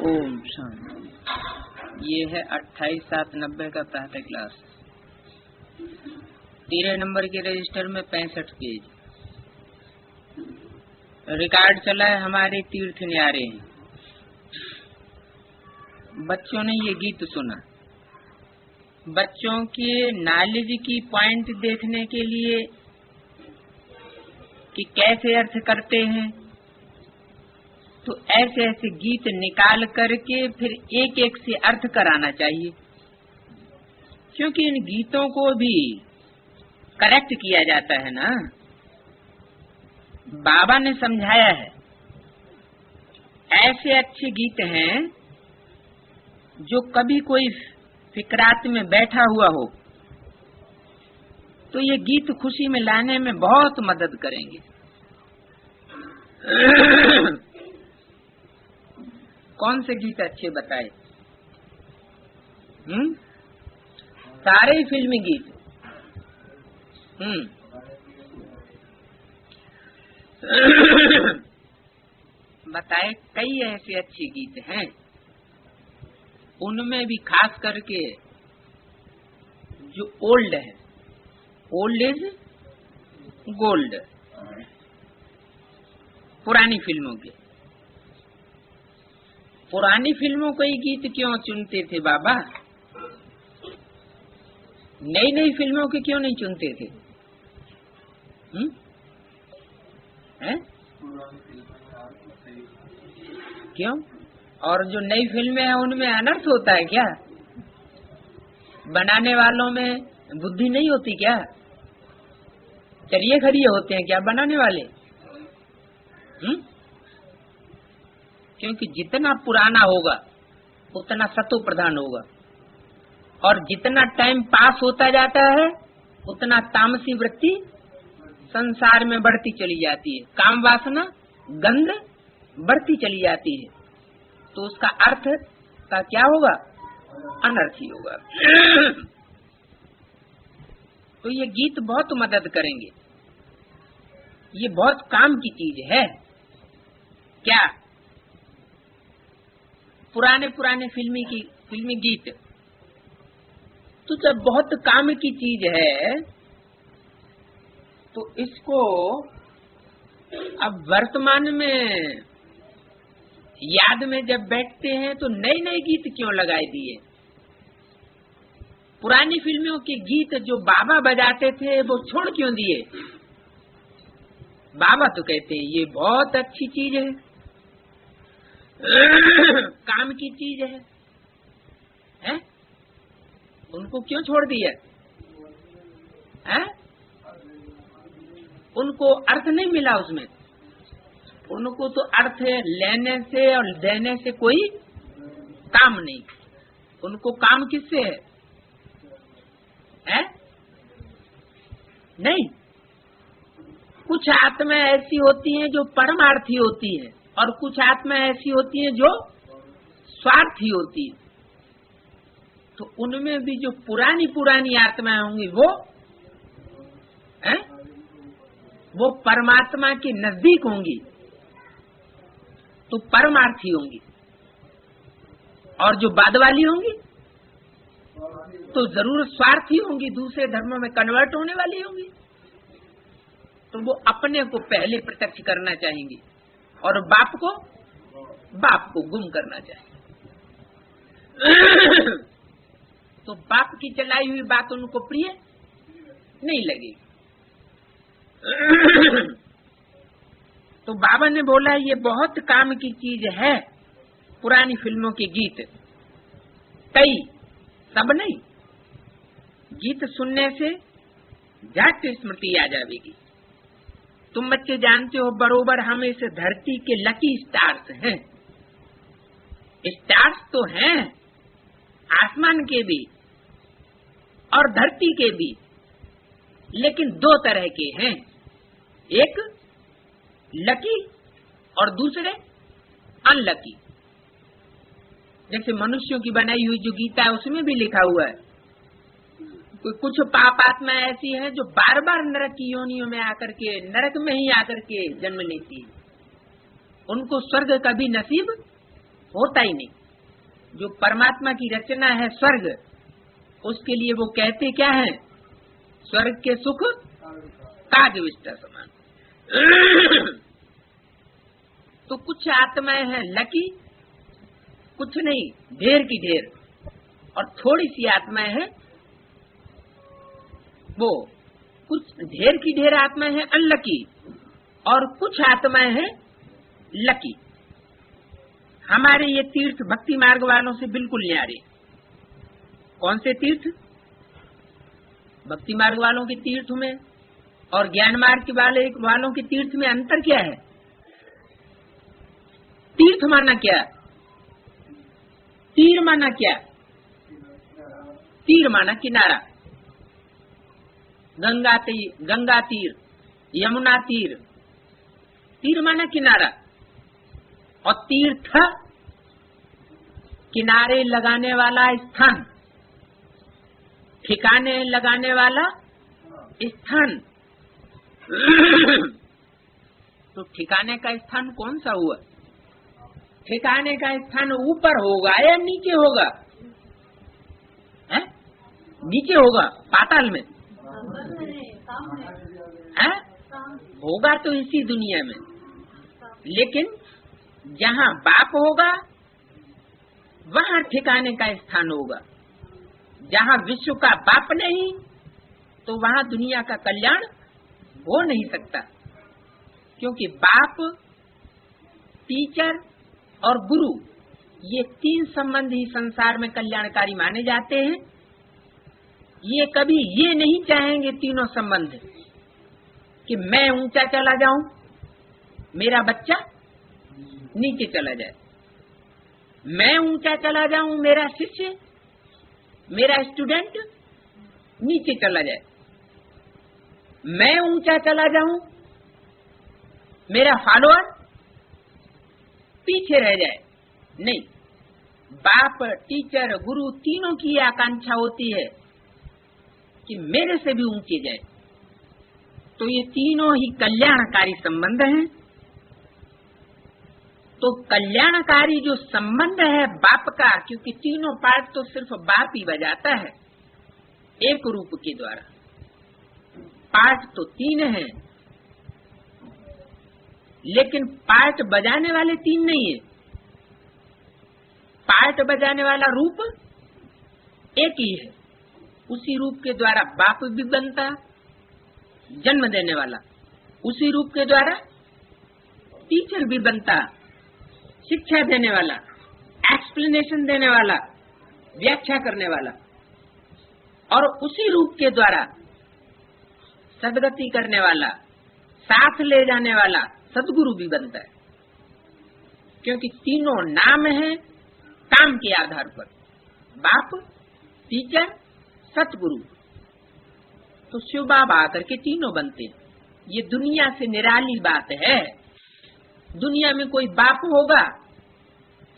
ओम शांति। ये है 28/7/90 का प्रातः क्लास। 13 नंबर के रजिस्टर में 65 पेज रिकॉर्ड चला है। हमारे तीर्थ न्यारे हैं। बच्चों ने ये गीत सुना। बच्चों के नॉलेज की पॉइंट देखने के लिए कि कैसे अर्थ करते हैं, तो ऐसे ऐसे गीत निकाल करके फिर एक एक से अर्थ कराना चाहिए, क्योंकि इन गीतों को भी करेक्ट किया जाता है ना। बाबा ने समझाया है। ऐसे अच्छे गीत हैं जो कभी कोई फिक्रात में बैठा हुआ हो तो ये गीत खुशी में लाने में बहुत मदद करेंगे। कौन से गीत अच्छे बताए? सारे ही फिल्मी गीत। बताए कई ऐसे अच्छे गीत हैं। उनमें भी खास करके जो ओल्ड है, ओल्ड इज गोल्ड, पुरानी फिल्मों के। पुरानी फिल्मों के गीत क्यों चुनते थे बाबा? नई नई फिल्मों के क्यों नहीं चुनते थे? क्यों? और जो नई फिल्में हैं उनमें अनर्थ होता है क्या? बनाने वालों में बुद्धि नहीं होती क्या? चरिये खरिये होते हैं क्या बनाने वाले? क्योंकि जितना पुराना होगा उतना सतो प्रधान होगा, और जितना टाइम पास होता जाता है उतना तामसी वृत्ति संसार में बढ़ती चली जाती है, काम वासना गंध बढ़ती चली जाती है, तो उसका अर्थ का क्या होगा? अनर्थ ही होगा। तो ये गीत बहुत मदद करेंगे। ये बहुत काम की चीज है। क्या? पुराने फिल्मी गीत तो जब बहुत काम की चीज है तो इसको अब वर्तमान में याद में जब बैठते हैं तो नए नए गीत क्यों लगाए दिए? पुरानी फिल्मों के गीत जो बाबा बजाते थे वो छोड़ क्यों दिए? बाबा तो कहते हैं ये बहुत अच्छी चीज है, काम की चीज है? उनको क्यों छोड़ दिया? उनको अर्थ नहीं मिला उसमें। उनको तो अर्थ लेने से और देने से कोई काम नहीं। उनको काम किससे है? नहीं। कुछ आत्मा ऐसी होती हैं जो परमार्थी होती है, और कुछ आत्मा ऐसी होती हैं जो स्वार्थी होती है। तो उनमें भी जो पुरानी आत्माएं होंगी वो परमात्मा के नजदीक होंगी, तो परमार्थी होंगी, और जो बाद वाली होंगी तो जरूर स्वार्थी होंगी, दूसरे धर्मों में कन्वर्ट होने वाली होंगी। तो वो अपने को पहले प्रत्यक्ष करना चाहेंगी और बाप को गुम करना चाहिए। तो बाप की चलाई हुई बात उनको प्रिय नहीं लगेगी। तो बाबा ने बोला ये बहुत काम की चीज है। पुरानी फिल्मों के गीत कई, सब नहीं। गीत सुनने से झट स्मृति आ जाएगी। तुम बच्चे जानते हो बरोबर हम इस धरती के लकी स्टार्स हैं। स्टार्स तो हैं आसमान के भी और धरती के भी, लेकिन दो तरह के हैं, एक लकी और दूसरे अनलकी। जैसे मनुष्यों की बनाई हुई जो गीता है उसमें भी लिखा हुआ है कुछ पाप आत्मा ऐसी है जो बार बार नरक की योनियों में आकर के, नरक में ही आकर के जन्म लेती है। उनको स्वर्ग कभी नसीब होता ही नहीं। जो परमात्मा की रचना है स्वर्ग, उसके लिए वो कहते क्या है? स्वर्ग के सुख काग विष्टा समान। तो कुछ आत्माएं हैं लकी, कुछ नहीं, ढेर की ढेर, और थोड़ी सी आत्माएं हैं वो, कुछ ढेर की ढेर आत्माएं हैं अनलकी, और कुछ आत्माएं हैं लकी। हमारे ये तीर्थ भक्ति मार्ग वालों से बिल्कुल न्यारे। कौन से तीर्थ? भक्ति मार्ग वालों के तीर्थ में और ज्ञान मार्ग वालों के तीर्थ में अंतर क्या है? तीर्थ माना क्या? तीर माना क्या? तीर माना किनारा। गंगा तीर, यमुना तीर, तीर माना किनारा। और तीर्थ किनारे लगाने वाला स्थान, ठिकाने लगाने वाला स्थान। तो ठिकाने का स्थान कौन सा हुआ? ठिकाने का स्थान ऊपर होगा या नीचे होगा? है? नीचे होगा, पाताल में है? होगा तो इसी दुनिया में, लेकिन जहाँ बाप होगा वहाँ ठिकाने का स्थान होगा। जहाँ विश्व का बाप नहीं तो वहाँ दुनिया का कल्याण हो नहीं सकता, क्योंकि बाप, टीचर और गुरु, ये तीन संबंध ही संसार में कल्याणकारी माने जाते हैं। ये कभी ये नहीं चाहेंगे तीनों संबंध कि मैं ऊंचा चला जाऊं, मेरा बच्चा नीचे चला जाए, मैं ऊंचा चला जाऊं, मेरा शिष्य, मेरा स्टूडेंट नीचे चला जाए, मैं ऊंचा चला जाऊं, मेरा फॉलोअर पीछे रह जाए। नहीं, बाप, टीचर, गुरु तीनों की आकांक्षा होती है कि मेरे से भी ऊंचे जाए। तो ये तीनों ही कल्याणकारी संबंध हैं। तो कल्याणकारी जो संबंध है बाप का, क्योंकि तीनों पार्ट तो सिर्फ बाप ही बजाता है एक रूप के द्वारा, पार्ट तो तीन हैं, लेकिन पार्ट बजाने वाले तीन नहीं है। पार्ट बजाने वाला रूप एक ही है। उसी रूप के द्वारा बाप भी बनता, जन्म देने वाला, उसी रूप के द्वारा टीचर भी बनता, शिक्षा देने वाला, एक्सप्लेनेशन देने वाला, व्याख्या करने वाला, और उसी रूप के द्वारा सद्गति करने वाला, साथ ले जाने वाला सद्गुरु भी बनता है। क्योंकि तीनों नाम हैं काम के आधार पर, बाप, टीचर, सतगुरु। तो शिव बाबा आकर के तीनों बनते हैं। ये दुनिया से निराली बात है। दुनिया में कोई बाप होगा,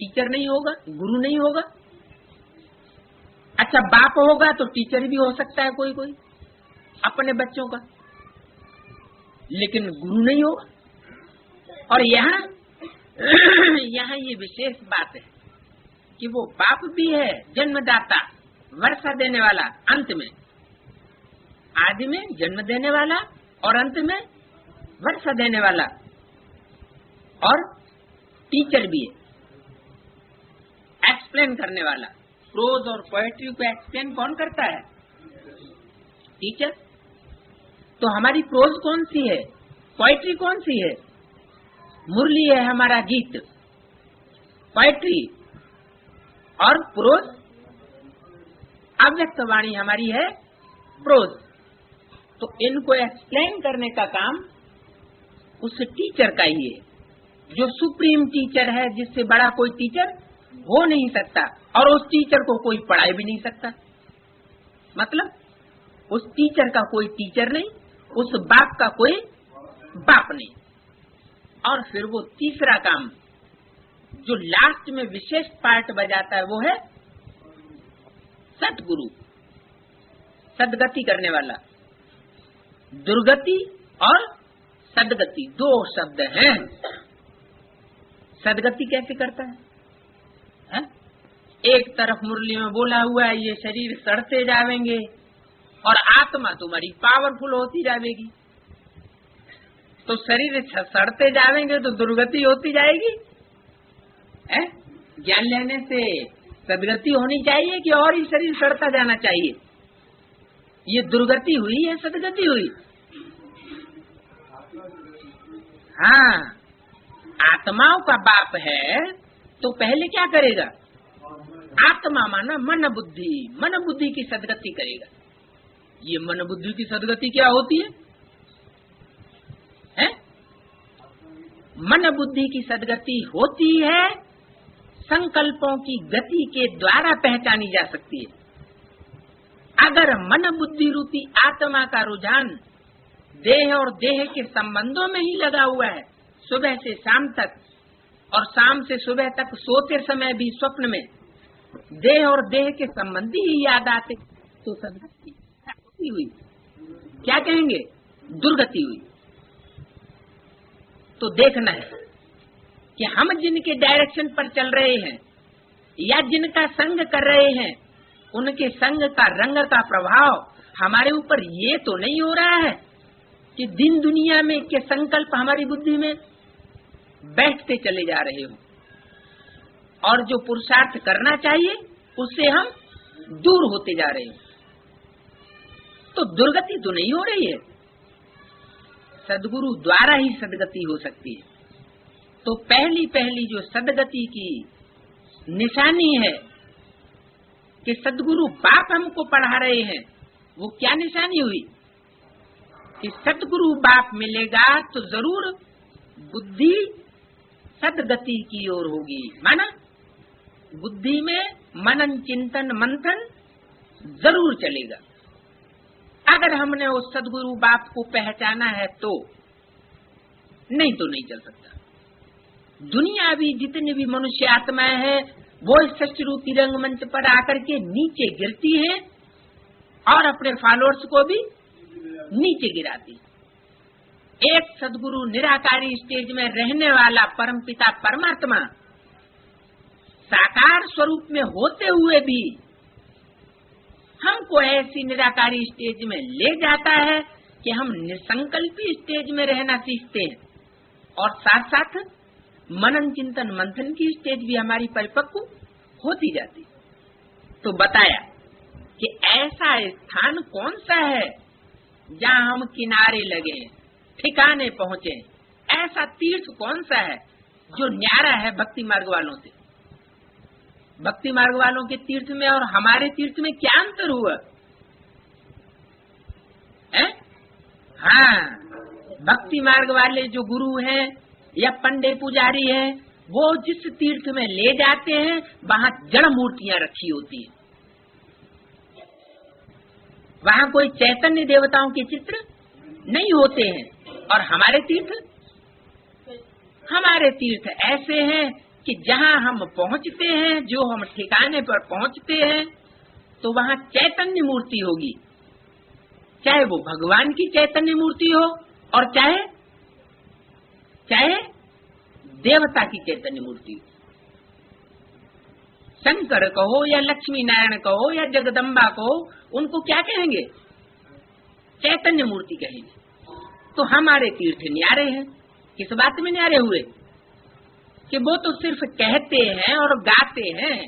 टीचर नहीं होगा, गुरु नहीं होगा। अच्छा, बाप होगा तो टीचर भी हो सकता है कोई कोई अपने बच्चों का, लेकिन गुरु नहीं होगा। और यहाँ यहाँ ये विशेष बात है कि वो बाप भी है, जन्मदाता, वर्षा देने वाला, अंत में, आदि में जन्म देने वाला और अंत में वर्षा देने वाला, और टीचर भी है, एक्सप्लेन करने वाला। प्रोज और पोएट्री को एक्सप्लेन कौन करता है? टीचर। तो हमारी प्रोज कौन सी है, पोएट्री कौन सी है? मुरली है हमारा गीत, पोएट्री, और प्रोज अव्यक्त वाणी हमारी है प्रोज। तो इनको एक्सप्लेन करने का काम उस टीचर का ही है, जो सुप्रीम टीचर है, जिससे बड़ा कोई टीचर हो नहीं सकता, और उस टीचर को कोई पढ़ा भी नहीं सकता। मतलब उस टीचर का कोई टीचर नहीं, उस बाप का कोई बाप नहीं। और फिर वो तीसरा काम जो लास्ट में विशेष पार्ट बजाता है, वो है सतगुरु, सदगति करने वाला। दुर्गति और सदगति दो शब्द हैं। सदगति कैसे करता है? एक तरफ मुरली में बोला हुआ है ये शरीर सड़ते जाएंगे और आत्मा तुम्हारी पावरफुल होती जाएगी। तो शरीर सड़ते जाएंगे तो दुर्गति होती जाएगी। ज्ञान लेने से सदगति होनी चाहिए कि और ही शरीर सड़ता जाना चाहिए? ये दुर्गति हुई है, सदगति हुई? हाँ, आत्माओं का बाप है तो पहले क्या करेगा? आत्मा माना मन बुद्धि, मन बुद्धि की सदगति करेगा। ये मन बुद्धि की सदगति क्या होती है? मन बुद्धि की सदगति होती है संकल्पों की गति के द्वारा पहचानी जा सकती है। अगर मन बुद्धि रूपी आत्मा का रुझान देह और देह के संबंधों में ही लगा हुआ है, सुबह से शाम तक और शाम से सुबह तक, सोते समय भी स्वप्न में देह और देह के संबंधी ही याद आते, तो सदगति हुई? क्या कहेंगे? दुर्गति हुई। तो देखना है कि हम जिनके डायरेक्शन पर चल रहे हैं या जिनका संग कर रहे हैं, उनके संग का रंग का प्रभाव हमारे ऊपर ये तो नहीं हो रहा है कि दिन दुनिया में के संकल्प हमारी बुद्धि में बैठते चले जा रहे हो और जो पुरुषार्थ करना चाहिए उससे हम दूर होते जा रहे हो। तो दुर्गति तो नहीं हो रही है, सदगुरु द्वारा ही सदगति हो सकती है। तो पहली पहली जो सदगति की निशानी है कि सदगुरु बाप हमको पढ़ा रहे हैं, वो क्या निशानी हुई कि सदगुरु बाप मिलेगा तो जरूर बुद्धि सदगति की ओर होगी। माना बुद्धि में मनन चिंतन मंथन जरूर चलेगा। अगर हमने उस सदगुरु बाप को पहचाना है तो, नहीं तो नहीं चल सकता। दुनिया भी जितनी भी मनुष्य आत्माएं हैं वो इस सृष्टि रूपी रंगमंच पर आकर के नीचे गिरती हैं और अपने फॉलोअर्स को भी नीचे गिराती। एक सदगुरु निराकारी स्टेज में रहने वाला परमपिता परमात्मा साकार स्वरूप में होते हुए भी हमको ऐसी निराकारी स्टेज में ले जाता है कि हम निसंकल्पी स्टेज में रहना सीखते हैं और साथ साथ मनन चिंतन मंथन की स्टेज भी हमारी परिपक्व होती जाती। तो बताया कि ऐसा स्थान कौन सा है जहाँ हम किनारे लगे, ठिकाने पहुँचे। ऐसा तीर्थ कौन सा है जो न्यारा है भक्ति मार्ग वालों से? भक्ति मार्ग वालों के तीर्थ में और हमारे तीर्थ में क्या अंतर हुआ है? हाँ, भक्ति मार्ग वाले जो गुरु हैं या पंडे पुजारी हैं, वो जिस तीर्थ में ले जाते हैं वहाँ जड़ मूर्तियां रखी होती हैं। वहाँ कोई चैतन्य देवताओं के चित्र नहीं होते हैं। और हमारे तीर्थ ऐसे हैं कि जहाँ हम पहुँचते हैं, जो हम ठिकाने पर पहुँचते हैं, तो वहाँ चैतन्य मूर्ति होगी, चाहे वो भगवान की चैतन्य मूर्ति हो और चाहे देवता की चैतन्य मूर्ति हो। शंकर कहो या लक्ष्मी नारायण कहो या जगदम्बा कहो, उनको क्या कहेंगे? चैतन्य मूर्ति कहेंगे। तो हमारे तीर्थ न्यारे हैं। किस बात में न्यारे हुए? कि वो तो सिर्फ कहते हैं और गाते हैं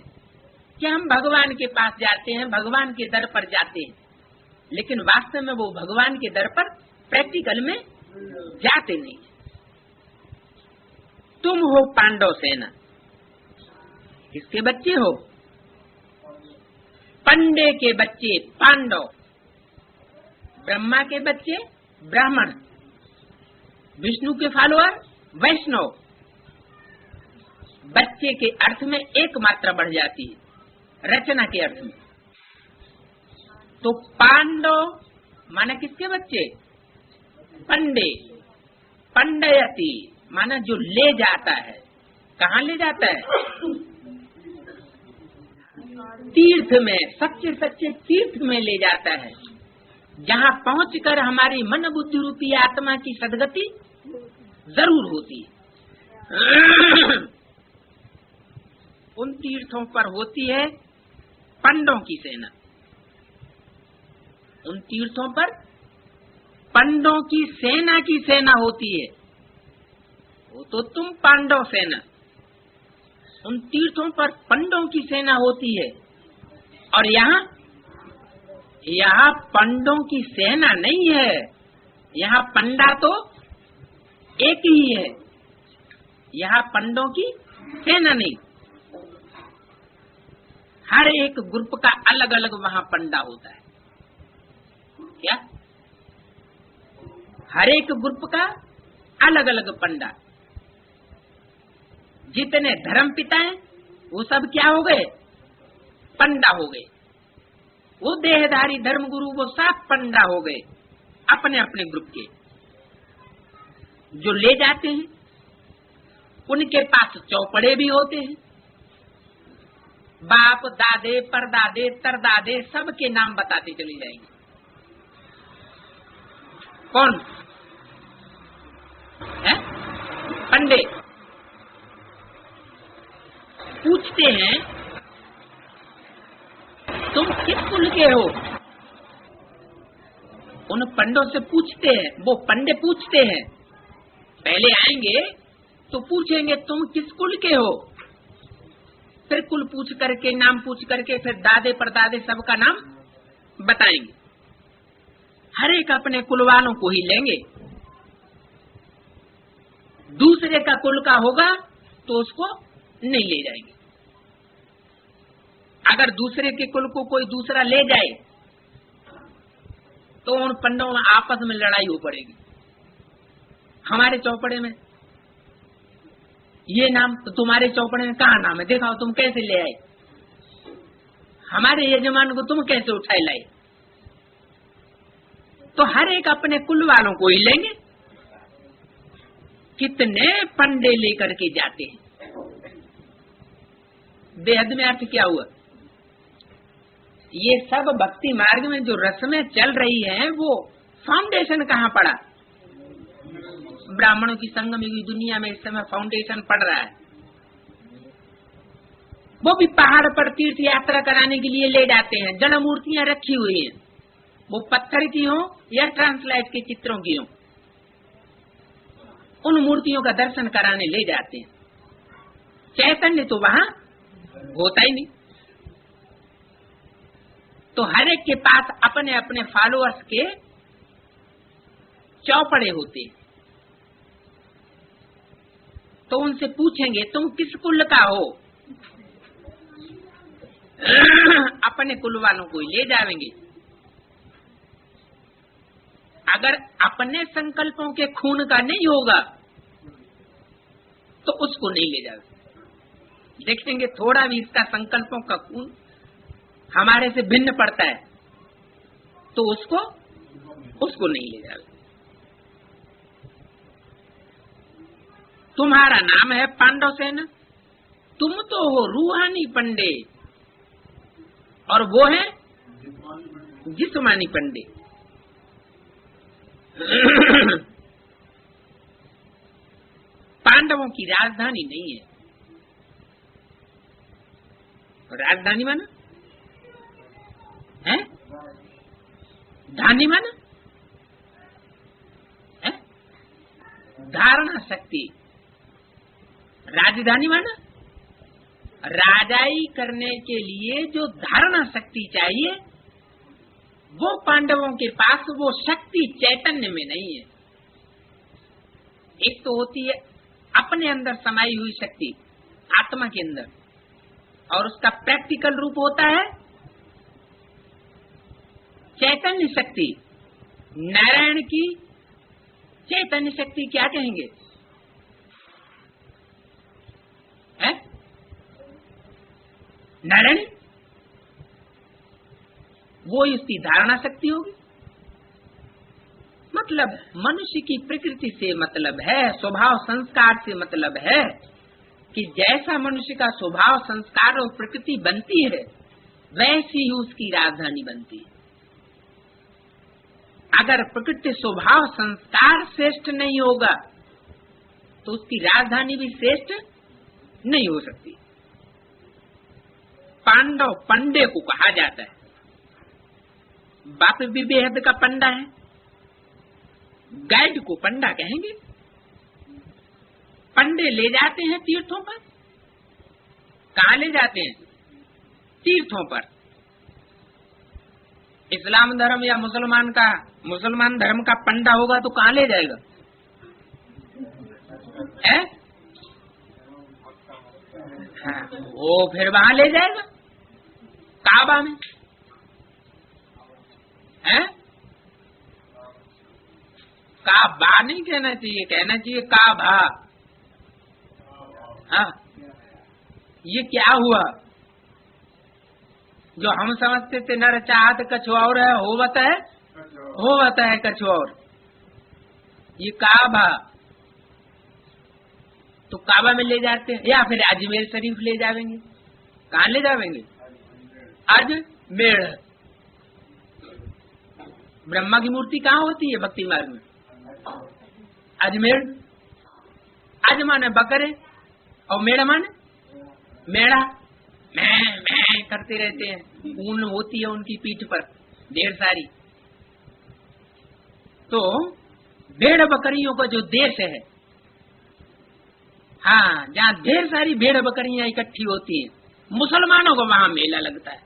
कि हम भगवान के पास जाते हैं, भगवान के दर पर जाते हैं, लेकिन वास्तव में वो भगवान के दर पर प्रैक्टिकल में जाते नहीं। तुम हो पांडव सेना, किसके बच्चे हो? पंडे के बच्चे पांडव, ब्रह्मा के बच्चे ब्राह्मण, विष्णु के फॉलोअर वैष्णव। बच्चे के अर्थ में एक मात्रा बढ़ जाती है रचना के अर्थ में। तो पांडव माना किसके बच्चे? पंडे, पंडयति माना जो ले जाता है। कहाँ ले जाता है? तीर्थ में, सच्चे सच्चे तीर्थ में ले जाता है, जहाँ पहुंचकर हमारी मन बुद्धि रूपी आत्मा की सदगति जरूर होती है। उन तीर्थों पर होती है पंडों की सेना। उन तीर्थों पर पंडों की सेना होती है। वो तो तुम पांडव सेना, उन तीर्थों पर पंडों की सेना होती है। और यहाँ पंडों की सेना नहीं है, यहाँ पंडा तो एक ही है, यहाँ पंडों की सेना नहीं। हर एक ग्रुप का अलग अलग वहां पंडा होता है। क्या? हर एक ग्रुप का अलग अलग पंडा। जितने धर्म पिता हैं वो सब क्या हो गए? पंडा हो गए। वो देहधारी धर्म गुरु वो सब पंडा हो गए अपने अपने ग्रुप के। जो ले जाते हैं उनके पास चौपड़े भी होते हैं। बाप दादे परदादे तरदादे सबके नाम बताते चले जाएंगे। कौन है? पंडे पूछते हैं तुम किस कुल के हो? उन पंडों से पूछते हैं, वो पंडे पूछते हैं। पहले आएंगे तो पूछेंगे तुम किस कुल के हो, फिर कुल पूछ करके नाम पूछ करके फिर दादे परदादे सबका नाम बताएंगे। हर एक अपने कुल वालों को ही लेंगे। दूसरे का कुल का होगा तो उसको नहीं ले जाएंगे। अगर दूसरे के कुल को कोई दूसरा ले जाए तो उन पंडों में आपस में लड़ाई हो पड़ेगी। हमारे चौपड़े में ये नाम, तो तुम्हारे चौपड़े में कहाँ नाम है, दिखाओ तुम कैसे ले आए, हमारे यजमान को तुम कैसे उठाए लाए। तो हर एक अपने कुल वालों को ही लेंगे। कितने पंडे लेकर के जाते हैं। बेहद में अर्थ क्या हुआ? ये सब भक्ति मार्ग में जो रस्में चल रही हैं वो फाउंडेशन कहाँ पड़ा? ब्राह्मणों की संगम युगी दुनिया में इस समय फाउंडेशन पड़ रहा है। वो भी पहाड़ पर तीर्थ यात्रा कराने के लिए ले जाते हैं। जड़ मूर्तियां रखी हुई हैं, वो पत्थर की हो या ट्रांसलाइट के चित्रों की हो, उन मूर्तियों का दर्शन कराने ले जाते हैं। चैतन्य तो वहां होता ही नहीं। तो हर एक के पास अपने अपने फॉलोअर्स के चौपड़े होते हैं। तो उनसे पूछेंगे तुम किस कुल का हो, अपने कुल वालों को ही ले जाएंगे। अगर अपने संकल्पों के खून का नहीं होगा तो उसको नहीं ले जाएंगे। देखेंगे थोड़ा भी इसका संकल्पों का खून हमारे से भिन्न पड़ता है तो उसको नहीं ले जाएंगे। तुम्हारा नाम है पांडव सेना, तुम तो हो रूहानी पंडे और वो है जिस्मानी पंडे। पांडवों की राजधानी नहीं है। राजधानी माना है, धानी माना है, धारणा शक्ति। राजधानी माना राजाई करने के लिए जो धारणा शक्ति चाहिए वो पांडवों के पास वो शक्ति चैतन्य में नहीं है। एक तो होती है अपने अंदर समाई हुई शक्ति आत्मा के अंदर, और उसका प्रैक्टिकल रूप होता है चैतन्य शक्ति। नारायण की चैतन्य शक्ति क्या कहेंगे? है नारायण, वो उसकी धारणा शक्ति होगी। मतलब मनुष्य की प्रकृति से मतलब है, स्वभाव संस्कार से मतलब है कि जैसा मनुष्य का स्वभाव संस्कार और प्रकृति बनती है वैसी ही उसकी राजधानी बनती है। अगर प्रकृति स्वभाव संस्कार श्रेष्ठ नहीं होगा तो उसकी राजधानी भी श्रेष्ठ नहीं हो सकती। पांडव पंडे को कहा जाता है। बाप भी बेहद का पंडा है, गाइड को पंडा कहेंगे। पंडे ले जाते हैं तीर्थों पर। कहाँ ले जाते हैं? तीर्थों पर। इस्लाम धर्म या मुसलमान धर्म का पंडा होगा तो कहाँ ले जाएगा? है? हाँ, वो फिर वहां ले जाएगा, काबा में। है? काबा नहीं कहना चाहिए, कहना चाहिए काबा। हाँ, ये क्या हुआ? जो हम समझते थे नर चाहत कछु और है, होवत है कछु और। ये काबा, तो काबा में ले जाते हैं, या फिर अजमेर शरीफ ले जाएंगे। कहाँ ले जाएंगे? अजमेर। ब्रह्मा की मूर्ति कहाँ होती है भक्ति मार्ग में? अजमेर। अज माने बकरे और मेढ़ माने मेढ़ा। मैं करते रहते हैं, ऊन होती है उनकी पीठ पर ढेर सारी। तो भेड़ बकरियों का जो देश है, हाँ, जहाँ ढेर सारी भेड़ बकरियां इकट्ठी होती हैं, मुसलमानों को वहाँ मेला लगता है।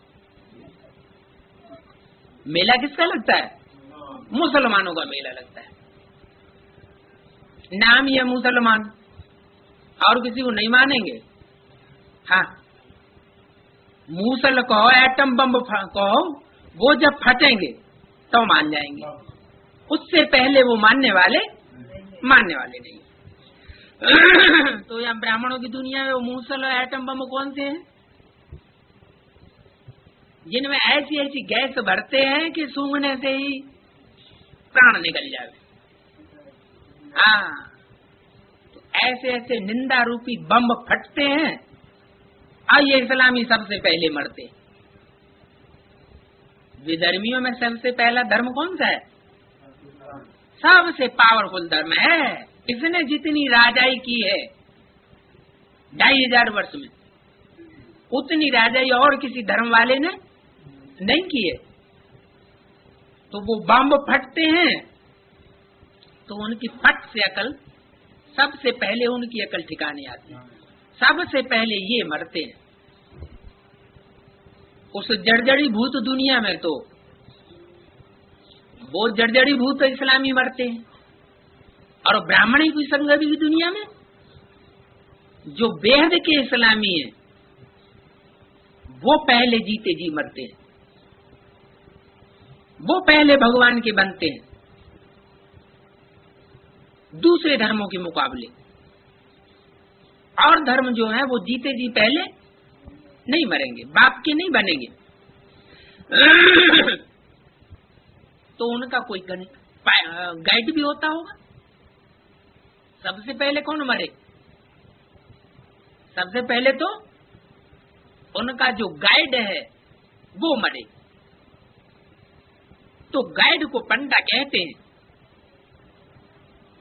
मेला किसका लगता है? मुसलमानों का मेला लगता है। नाम ये मुसलमान, और किसी को नहीं मानेंगे। हाँ, मूसल कहो, एटम बम कहो, वो जब फटेंगे तो मान जाएंगे, उससे पहले वो मानने वाले नहीं। तो यहाँ ब्राह्मणों की दुनिया में वो मूसल और एटम बम कौन से हैं? जिनमें ऐसी ऐसी गैस भरते हैं कि सूंघने से ही प्राण निकल जाए। हाँ, तो ऐसे ऐसे निंदा रूपी बम फटते हैं, और ये इस्लामी सबसे पहले मरते। विधर्मियों में सबसे पहला धर्म कौन सा है? सबसे पावरफुल धर्म है। इसने जितनी राजाई की है 2500 वर्ष में, उतनी राजाई और किसी धर्म वाले ने नहीं की है। तो वो बम फटते हैं तो उनकी फट से अकल, सबसे पहले उनकी अकल ठिकाने आती है। सबसे पहले ये मरते हैं। उस जड़जड़ी भूत दुनिया में तो वो जड़जड़ी भूत इस्लामी मरते हैं, और ब्राह्मणी की संगति की दुनिया में जो बेहद के इस्लामी है वो पहले जीते जी मरते हैं, वो पहले भगवान के बनते हैं दूसरे धर्मों के मुकाबले। और धर्म जो है वो जीते जी पहले नहीं मरेंगे, बाप के नहीं बनेंगे। तो उनका कोई गाइड भी होता होगा। सबसे पहले कौन मरे? सबसे पहले तो उनका जो गाइड है वो मरे। तो गाइड को पंडा कहते हैं।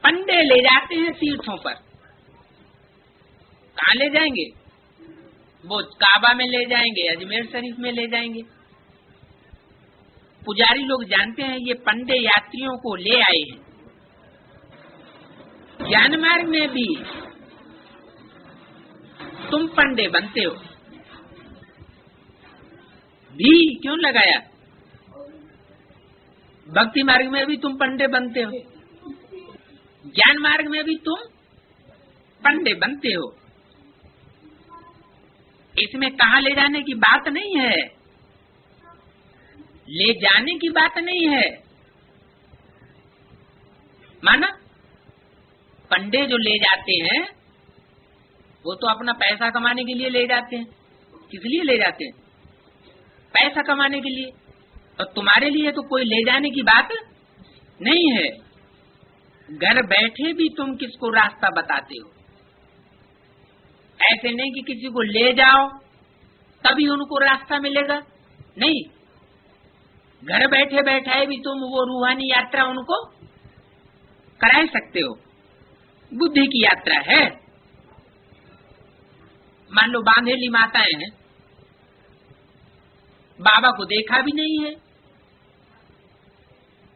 पंडे ले जाते हैं तीर्थों पर। कहाँ ले जाएंगे? वो काबा में ले जाएंगे, अजमेर शरीफ में ले जाएंगे। पुजारी लोग जानते हैं ये पंडे यात्रियों को ले आए हैं। ज्ञान मार्ग में भी तुम पंडे बनते हो। भी क्यों लगाया? भक्ति मार्ग में भी तुम पंडे बनते हो, ज्ञान मार्ग में भी तुम पंडे बनते हो। इसमें कहाँ ले जाने की बात नहीं है, ले जाने की बात नहीं है। माना पंडे जो ले जाते हैं वो तो अपना पैसा कमाने के लिए ले जाते हैं। किस लिए ले जाते हैं? पैसा कमाने के लिए। और तुम्हारे लिए तो कोई ले जाने की बात नहीं है। घर बैठे भी तुम किसको रास्ता बताते हो। ऐसे नहीं कि किसी को ले जाओ तभी उनको रास्ता मिलेगा, नहीं। घर बैठे बैठे भी तुम वो रूहानी यात्रा उनको करा सकते हो। बुद्धि की यात्रा है। मान लो बांधेली माताएं हैं, बाबा को देखा भी नहीं है,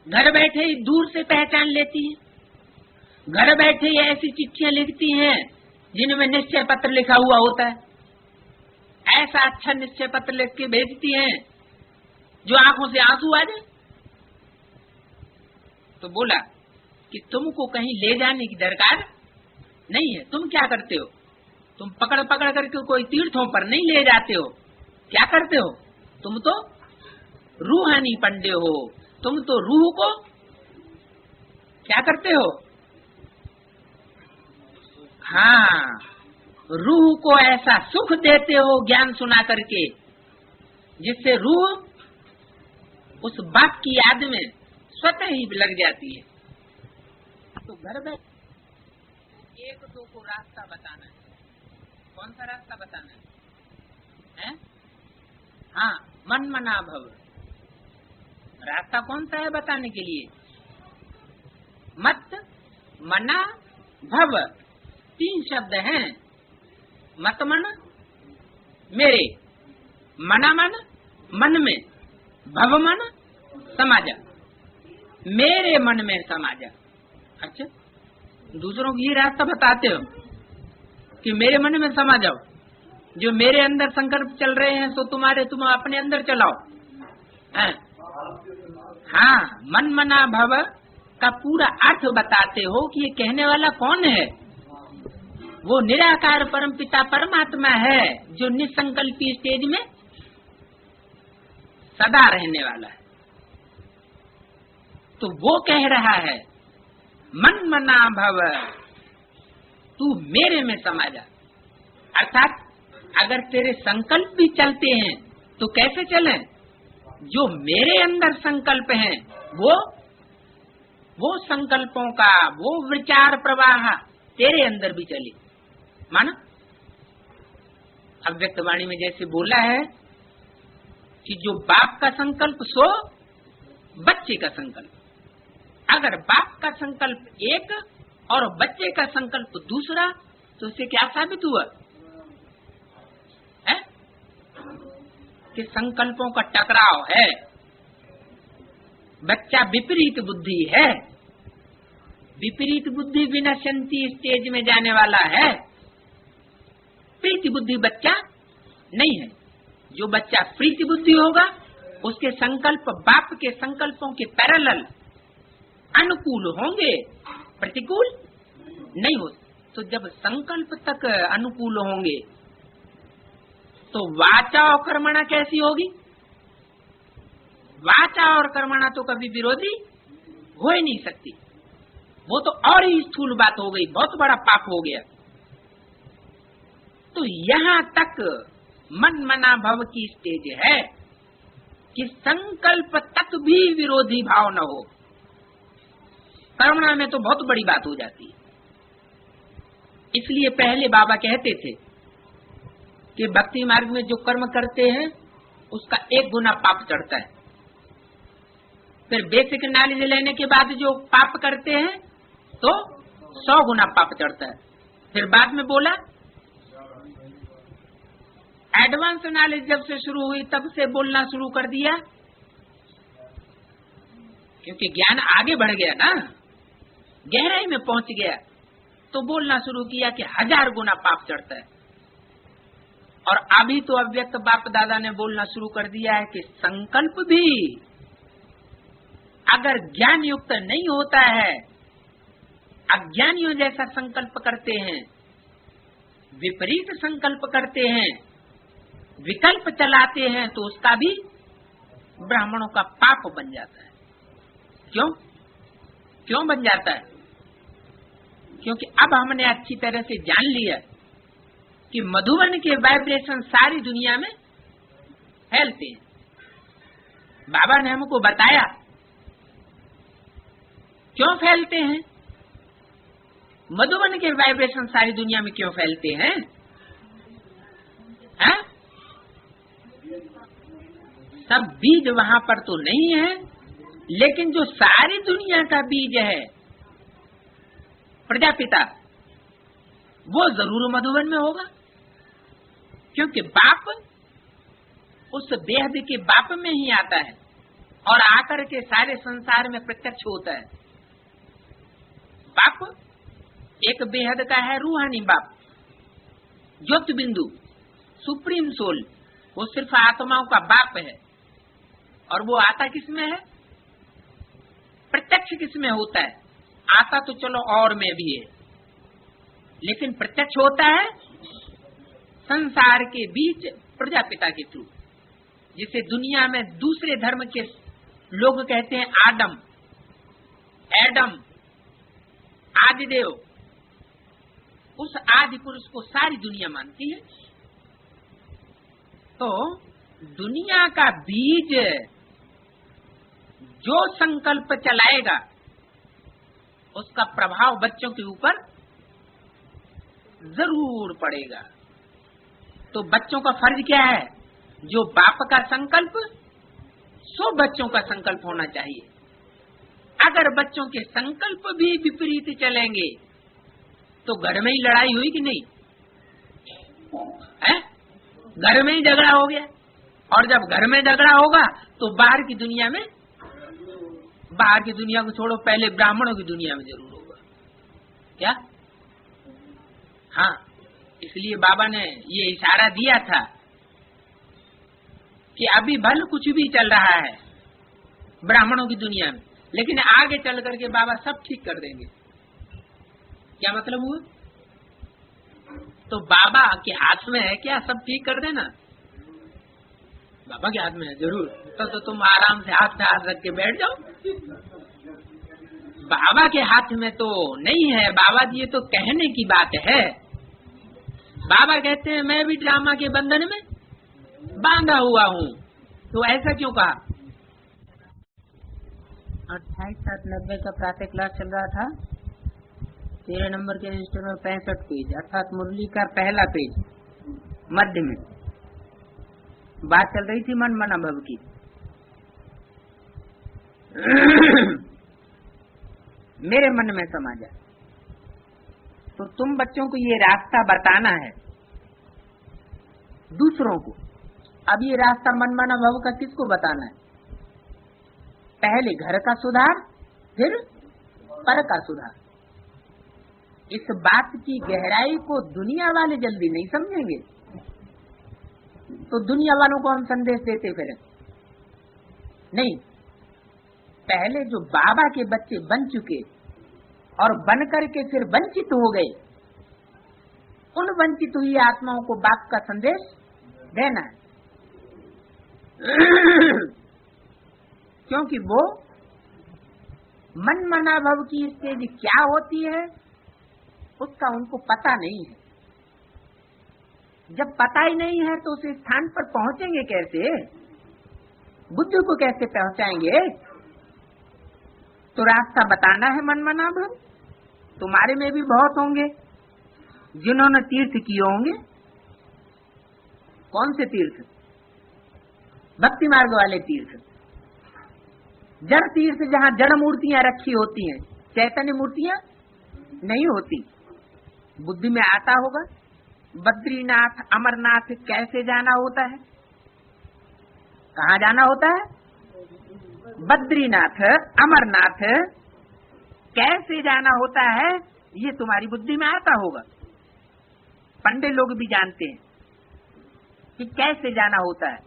घर बैठे ही दूर से पहचान लेती है, घर बैठे ही ऐसी चिट्ठियां लिखती हैं जिनमें निश्चय पत्र लिखा हुआ होता है। ऐसा अच्छा निश्चय पत्र लिख के भेजती हैं जो आंखों से आंसू आ जाए। तो बोला कि तुमको कहीं ले जाने की दरकार नहीं है। तुम क्या करते हो? तुम पकड़ पकड़ करके कोई तीर्थों पर नहीं ले जाते हो। क्या करते हो? तुम तो रूहानी पंडे हो। तुम तो रूह को क्या करते हो? हाँ, रूह को ऐसा सुख देते हो ज्ञान सुना करके जिससे रूह उस बाप की याद में स्वतः ही लग जाती है। तो घर में एक दो को रास्ता बताना है। कौन सा रास्ता बताना है? हाँ, मन मना भव। रास्ता कौन सा है बताने के लिए? मत मना भव, 3 शब्द हैं। मत मन मेरे, मना मन मन में, भव मन समाजा, मेरे मन में समाजा। अच्छा, दूसरों को ये रास्ता बताते हो कि मेरे मन में समा जाओ। जो मेरे अंदर संकल्प चल रहे हैं तो तुम अपने अंदर चलाओ। हाँ, मन मना भव का पूरा अर्थ बताते हो कि ये कहने वाला कौन है? वो निराकार परम पिता परमात्मा है जो निसंकल्पी स्टेज में सदा रहने वाला है। तो वो कह रहा है मन मना भव, तू मेरे में समा जा। अर्थात अगर तेरे संकल्प भी चलते हैं तो कैसे चलें? जो मेरे अंदर संकल्प हैं वो संकल्पों का वो विचार प्रवाह तेरे अंदर भी चले। माना अव्यक्त वाणी में जैसे बोला है कि जो बाप का संकल्प सो बच्चे का संकल्प। अगर बाप का संकल्प एक और बच्चे का संकल्प दूसरा तो उससे क्या साबित हुआ है? कि संकल्पों का टकराव है। बच्चा विपरीत बुद्धि है। विपरीत बुद्धि विनश्यंती स्टेज में जाने वाला है। प्रीति बुद्धि बच्चा नहीं है। जो बच्चा प्रीति बुद्धि होगा उसके संकल्प बाप के संकल्पों के पैरेलल अनुकूल होंगे, प्रतिकूल नहीं हो। तो जब संकल्प तक अनुकूल होंगे तो वाचा और कर्मणा कैसी होगी? वाचा और कर्मणा तो कभी विरोधी हो ही नहीं सकती। वो तो और ही स्थूल बात हो गई, बहुत बड़ा पाप हो गया। तो यहाँ तक मन मना भव की स्टेज है कि संकल्प तक भी विरोधी भाव न हो। कर्मणा में तो बहुत बड़ी बात हो जाती है। इसलिए पहले बाबा कहते थे कि भक्ति मार्ग में जो कर्म करते हैं उसका 1 गुना पाप चढ़ता है। फिर बेसिक नॉलेज लेने के बाद जो पाप करते हैं तो 100 गुना पाप चढ़ता है। फिर बाद में बोला एडवांस नॉलेज जब से शुरू हुई तब से बोलना शुरू कर दिया, क्योंकि ज्ञान आगे बढ़ गया ना, गहराई में पहुंच गया, तो बोलना शुरू किया कि 1000 गुना पाप चढ़ता है। और अभी तो अव्यक्त बाप दादा ने बोलना शुरू कर दिया है कि संकल्प भी अगर ज्ञान युक्त नहीं होता है, अज्ञानियों जैसा संकल्प करते हैं, विपरीत संकल्प करते हैं, विकल्प चलाते हैं, तो उसका भी ब्राह्मणों का पाप बन जाता है। क्यों बन जाता है? क्योंकि अब हमने अच्छी तरह से जान लिया कि मधुबन के वाइब्रेशन सारी दुनिया में फैलते हैं। बाबा ने हमको बताया क्यों फैलते हैं। मधुबन के वाइब्रेशन सारी दुनिया में क्यों फैलते हैं? सब बीज वहां पर तो नहीं है, लेकिन जो सारी दुनिया का बीज है प्रजापिता, वो जरूर मधुबन में होगा। क्योंकि बाप उस बेहद के बाप में ही आता है और आकर के सारे संसार में प्रत्यक्ष होता है। बाप एक बेहद का है, रूहानी बाप, ज्योति बिंदु, सुप्रीम सोल, वो सिर्फ आत्माओं का बाप है। और वो आता किसमें है? प्रत्यक्ष किसमें होता है? आता तो चलो और में भी है, लेकिन प्रत्यक्ष होता है संसार के बीच प्रजापिता के थ्रू, जिसे दुनिया में दूसरे धर्म के लोग कहते हैं आदम, एडम, आदिदेव। उस आदि पुरुष को सारी दुनिया मानती है। तो दुनिया का बीज जो संकल्प चलाएगा उसका प्रभाव बच्चों के ऊपर जरूर पड़ेगा। तो बच्चों का फर्ज क्या है? जो बाप का संकल्प, सो बच्चों का संकल्प होना चाहिए। अगर बच्चों के संकल्प भी विपरीत चलेंगे तो घर में ही लड़ाई हुई कि नहीं है? घर में ही झगड़ा हो गया। और जब घर में झगड़ा होगा तो बाहर की दुनिया में, बाहर की दुनिया को छोड़ो, पहले ब्राह्मणों की दुनिया में जरूर होगा। क्या? हाँ, इसलिए बाबा ने ये इशारा दिया था कि अभी भले कुछ भी चल रहा है ब्राह्मणों की दुनिया में, लेकिन आगे चल करके बाबा सब ठीक कर देंगे। क्या मतलब हुआ? तो बाबा के हाथ में है क्या सब ठीक कर देना? बाबा के हाथ में है जरूर। तो तुम आराम से हाथ पे हाथ रख के बैठ जाओ। बाबा के हाथ में तो नहीं है। बाबा जी ये तो कहने की बात है। बाबा कहते हैं मैं भी ड्रामा के बंधन में बांधा हुआ हूँ। तो ऐसा क्यों कहा? 28/7/90 का प्रातः क्लास चल रहा था। 13 नंबर के रजिस्टर में 65 पेज, अर्थात मुरली का पहला पेज मध्य में बात चल रही थी मन मन अनुभव की। मेरे मन में समा जाए तो तुम बच्चों को ये रास्ता बताना है दूसरों को। अब ये रास्ता मन मन अनुभव का किसको बताना है? पहले घर का सुधार, फिर पर का सुधार। इस बात की गहराई को दुनिया वाले जल्दी नहीं समझेंगे, तो दुनिया वालों को हम संदेश देते फिर नहीं। पहले जो बाबा के बच्चे बन चुके और बन करके फिर वंचित हो गए, उन वंचित हुई आत्माओं को बाप का संदेश देना है। क्योंकि वो मन मनाभव की स्टेज क्या होती है उसका उनको पता नहीं है। जब पता ही नहीं है तो उस स्थान पर पहुंचेंगे कैसे? बुद्धि को कैसे पहुंचाएंगे? तो रास्ता बताना है मन मनाभव। तुम्हारे में भी बहुत होंगे जिन्होंने तीर्थ किए होंगे। कौन से तीर्थ? भक्ति मार्ग वाले तीर्थ। जड़ तीर्थ जहाँ जड़ मूर्तियां रखी होती हैं, चैतन्य मूर्तियां नहीं होती। बुद्धि में आता होगा बद्रीनाथ, अमरनाथ कैसे जाना होता है? कहाँ जाना होता है? बद्रीनाथ, अमरनाथ कैसे जाना होता है ये तुम्हारी बुद्धि में आता होगा। पंडित लोग भी जानते हैं कि कैसे जाना होता है।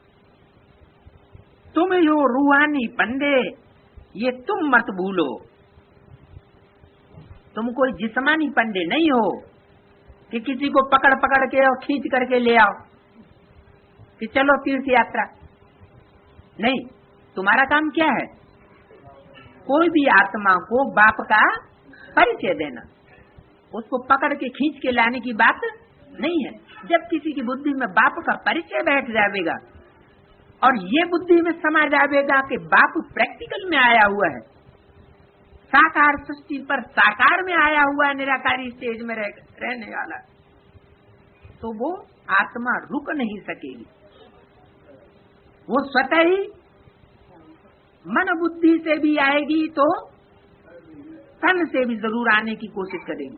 तुम हो रूहानी पंडित, ये तुम मत भूलो। तुम कोई जिस्मानी पंडित नहीं हो कि किसी को पकड़ पकड़ के और खींच करके ले आओ कि चलो तीर्थ यात्रा। नहीं, तुम्हारा काम क्या है? कोई भी आत्मा को बाप का परिचय देना, उसको पकड़ के खींच के लाने की बात नहीं है। जब किसी की बुद्धि में बाप का परिचय बैठ जाएगा और ये बुद्धि में समा जाएगा कि बाप प्रैक्टिकल में आया हुआ है, साकार सृष्टि पर साकार में आया हुआ है, निराकारी स्टेज में रहने वाला, तो वो आत्मा रुक नहीं सकेगी। वो स्वतः ही मन बुद्धि से भी आएगी तो तन से भी जरूर आने की कोशिश करेगी।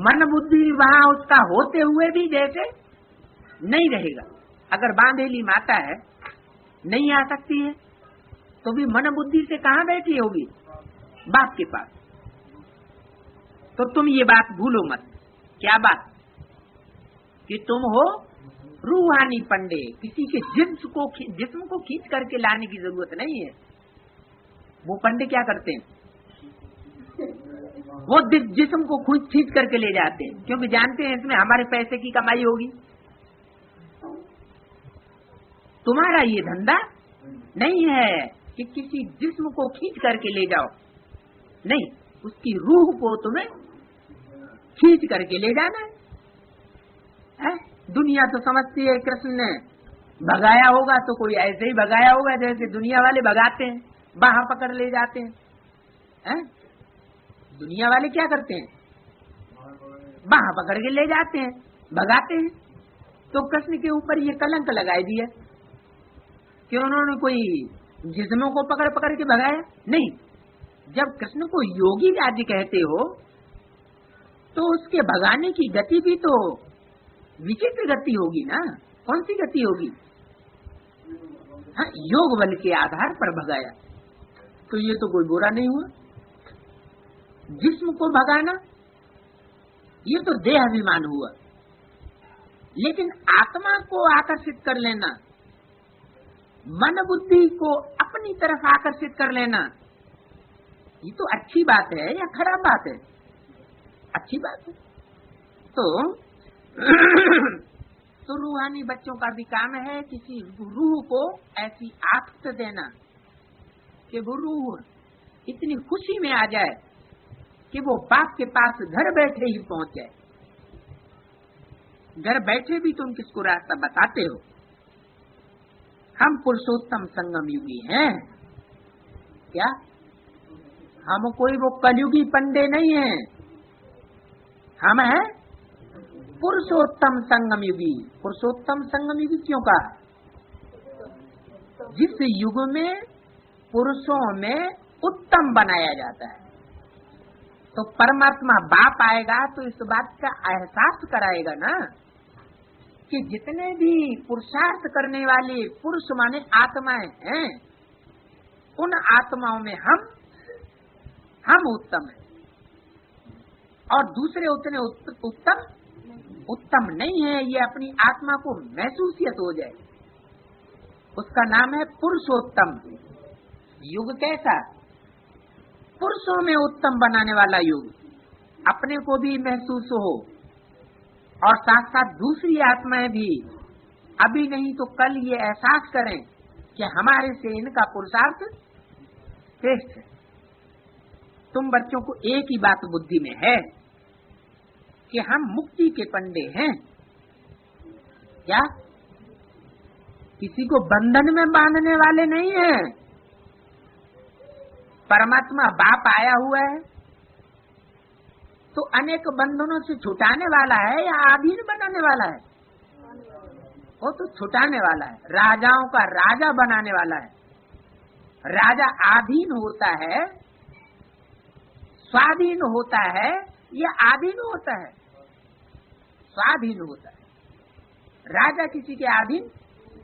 मन बुद्धि वहां उसका होते हुए भी जैसे नहीं रहेगा, अगर बांधेली माता है, नहीं आ सकती है, तो भी मन बुद्धि से कहाँ बैठी होगी? बाप के पास। तो तुम ये बात भूलो मत। क्या बात? कि तुम हो रूहानी पंडे, किसी के जिस्म को खींच करके लाने की जरूरत नहीं है। वो पंडे क्या करते हैं? वो जिस्म को खींच करके ले जाते हैं, क्योंकि जानते हैं इसमें हमारे पैसे की कमाई होगी। तुम्हारा ये धंधा नहीं है कि किसी जिस्म को खींच करके ले जाओ, नहीं, उसकी रूह को तुम्हें खींच करके ले जाना है। दुनिया तो समझती है कृष्ण ने भगाया होगा तो कोई ऐसे ही भगाया होगा जैसे दुनिया वाले भगाते हैं, बाहर पकड़ ले जाते हैं। दुनिया वाले क्या करते हैं? बाहर पकड़ के ले जाते हैं, भगाते हैं। तो कृष्ण के ऊपर ये कलंक लगाई दिया कि उन्होंने कोई जिस्मों को पकड़ पकड़ के भगाया। नहीं, जब कृष्ण को योगी राज्य कहते हो तो उसके भगाने की गति भी तो विचित्र गति होगी ना। कौन सी गति होगी? हाँ, योग बल के आधार पर भगाया, तो ये तो कोई बुरा नहीं हुआ। जिस्म को भगाना ये तो देह अभिमान हुआ, लेकिन आत्मा को आकर्षित कर लेना, मन बुद्धि को अपनी तरफ आकर्षित कर लेना, ये तो अच्छी बात है या खराब बात है? अच्छी बात है। तो रूहानी बच्चों का भी काम है किसी रूह को ऐसी आदत देना कि वो रूह इतनी खुशी में आ जाए कि वो बाप के पास घर बैठे ही पहुंच जाए। घर बैठे भी तुम किसको रास्ता बताते हो? हम पुरुषोत्तम संगम युगी हैं क्या? हम कोई वो कलयुगी पंडे नहीं हैं, हम हैं पुरुषोत्तम संगम युगी। पुरुषोत्तम संगम युगी क्यों कहा? जिस युग में पुरुषों में उत्तम बनाया जाता है, तो परमात्मा बाप आएगा तो इस बात का एहसास कराएगा ना कि जितने भी पुरुषार्थ करने वाले पुरुष माने आत्माएं हैं, उन आत्माओं में हम उत्तम हैं और दूसरे उतने उत्तम नहीं है। ये अपनी आत्मा को महसूसियत हो जाए, उसका नाम है पुरुषोत्तम युग। कैसा? पुरुषों में उत्तम बनाने वाला युग, अपने को भी महसूस हो और साथ साथ दूसरी आत्माएं भी अभी नहीं तो कल ये एहसास करें कि हमारे से इनका पुरुषार्थ श्रेष्ठ है। तुम बच्चों को एक ही बात बुद्धि में है कि हम मुक्ति के पंडे हैं। क्या? किसी को बंधन में बांधने वाले नहीं हैं। परमात्मा बाप आया हुआ है तो अनेक बंधनों से छुटाने वाला है या अधीन बनाने वाला है? वो तो छुटाने वाला है, राजाओं का राजा बनाने वाला है। राजा आधीन होता है, स्वाधीन होता है या आधीन होता है? स्वाधीन होता है। राजा किसी के अधीन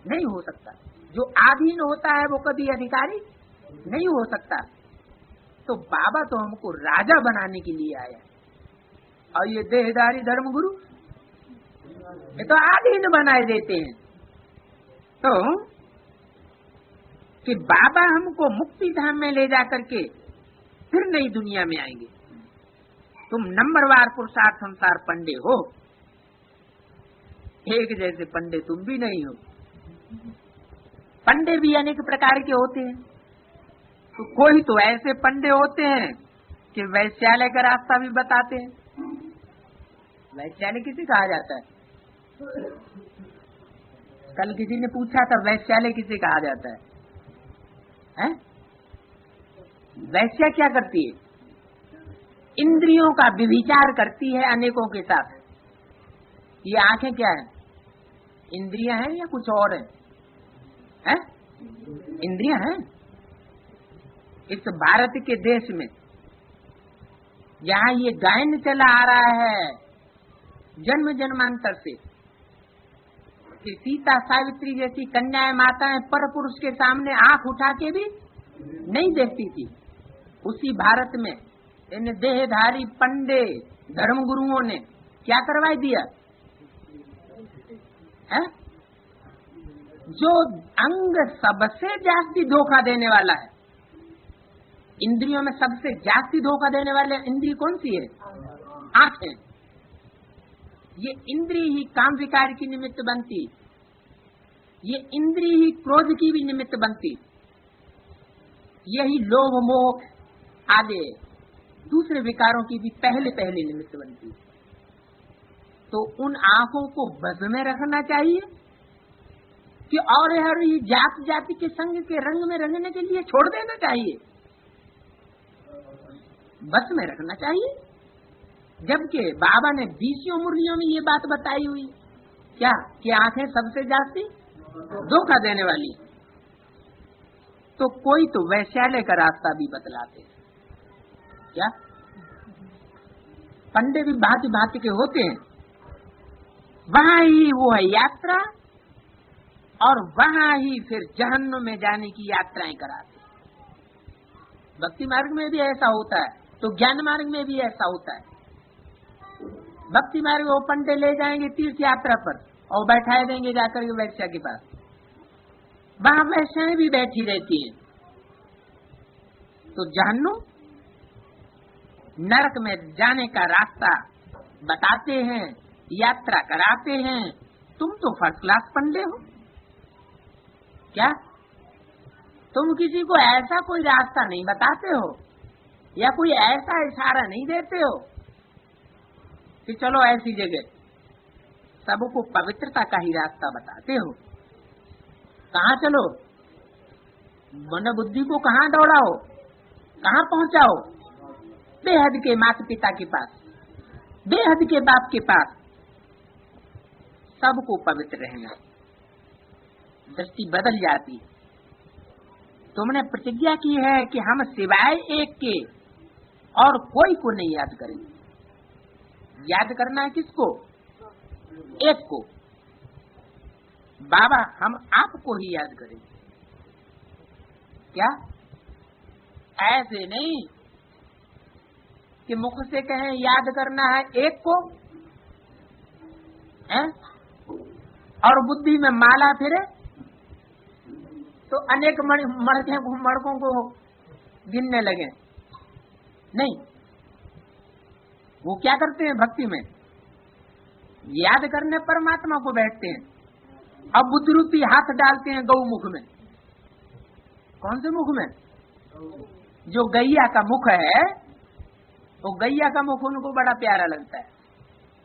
नहीं हो सकता। जो आधीन होता है वो कभी अधिकारी नहीं हो सकता। तो बाबा तो हमको राजा बनाने के लिए आया, और ये देहधारी धर्मगुरु ये तो आधीन बनाए देते हैं। तो कि बाबा हमको मुक्ति धाम में ले जा करके फिर नई दुनिया में आएंगे। तुम नंबरवार पुरुषार्थ संसार पंडे हो, एक जैसे पंडे तुम भी नहीं हो। पंडे भी अनेक प्रकार के होते हैं। तो कोई तो ऐसे पंडे होते हैं कि वैश्यालय का रास्ता भी बताते हैं। वैश्यालय किसे कहा जाता है? कल किसी ने पूछा था वैश्यालय किसे कहा जाता है? हैं? वैश्या क्या करती है? इंद्रियों का व्यभिचार करती है अनेकों के साथ। ये आंखें क्या है? इंद्रियां हैं या कुछ और है? हैं? इंद्रियां हैं। इस भारत के देश में जहाँ ये गायन चला आ रहा है जन्म जन्मांतर से कि सीता सावित्री जैसी कन्याएं माताएं पर पुरुष के सामने आंख उठा के भी नहीं देखती थी। उसी भारत में इन देहधारी पंडे धर्म गुरुओं ने क्या करवा दिया है? जो अंग सबसे जास्ती धोखा देने वाला है, इंद्रियों में सबसे जास्ती धोखा देने वाले इंद्रिय कौन सी है? आंखें। ये इंद्रिय ही काम विकार की निमित्त बनती, ये इंद्रिय ही क्रोध की भी निमित्त बनती, यही लोभ मोह आदि दूसरे विकारों की भी पहले निमित्त बनती। तो उन आंखों को बस में रखना चाहिए कि और हर जात जाति के संग के रंग में रंगने के लिए छोड़ देना चाहिए? बस में रखना चाहिए। जबकि बाबा ने 20 मुरलियों में ये बात बताई हुई क्या कि आंखें सबसे जास्ती धोखा देने वाली। तो कोई तो वैश्यालय का रास्ता भी बतलाते क्या? पंडे भी भांति भांति के होते हैं, वहां ही वो है यात्रा और वहां ही फिर जहन्नुम में जाने की यात्राएं कराते। भक्ति मार्ग में भी ऐसा होता है तो ज्ञान मार्ग में भी ऐसा होता है। भक्ति मार्ग वो पंडे ले जाएंगे तीर्थ यात्रा पर और बैठाए देंगे जाकर के वैश्या के पास, वहां वैश्याएं भी बैठी रहती हैं। तो जहन्नुम नरक में जाने का रास्ता बताते हैं, यात्रा कराते हैं। तुम तो फर्स्ट क्लास पंडे हो क्या? तुम किसी को ऐसा कोई रास्ता नहीं बताते हो या कोई ऐसा इशारा नहीं देते हो कि चलो ऐसी जगह, सबको पवित्रता का ही रास्ता बताते हो। कहाँ चलो? मन बुद्धि को कहाँ दौड़ाओ, कहाँ पहुँचाओ? बेहद के माता पिता के पास, बेहद के बाप के पास। सबको पवित्र रहना, दृष्टि बदल जाती। तुमने प्रतिज्ञा की है कि हम सिवाय एक के और कोई को नहीं याद करेंगे। याद करना है किसको? एक को। बाबा हम आपको ही याद करेंगे। क्या ऐसे नहीं कि मुख से कहें याद करना है एक को है? और बुद्धि में माला फिरे तो अनेक मड़कों को गिनने लगे। नहीं, वो क्या करते हैं भक्ति में? याद करने परमात्मा को बैठते हैं, अब बुद्ध रूपी हाथ डालते हैं गौमुख में। कौन से मुख में? जो गैया का मुख है, वो गैया का मुख उनको बड़ा प्यारा लगता है।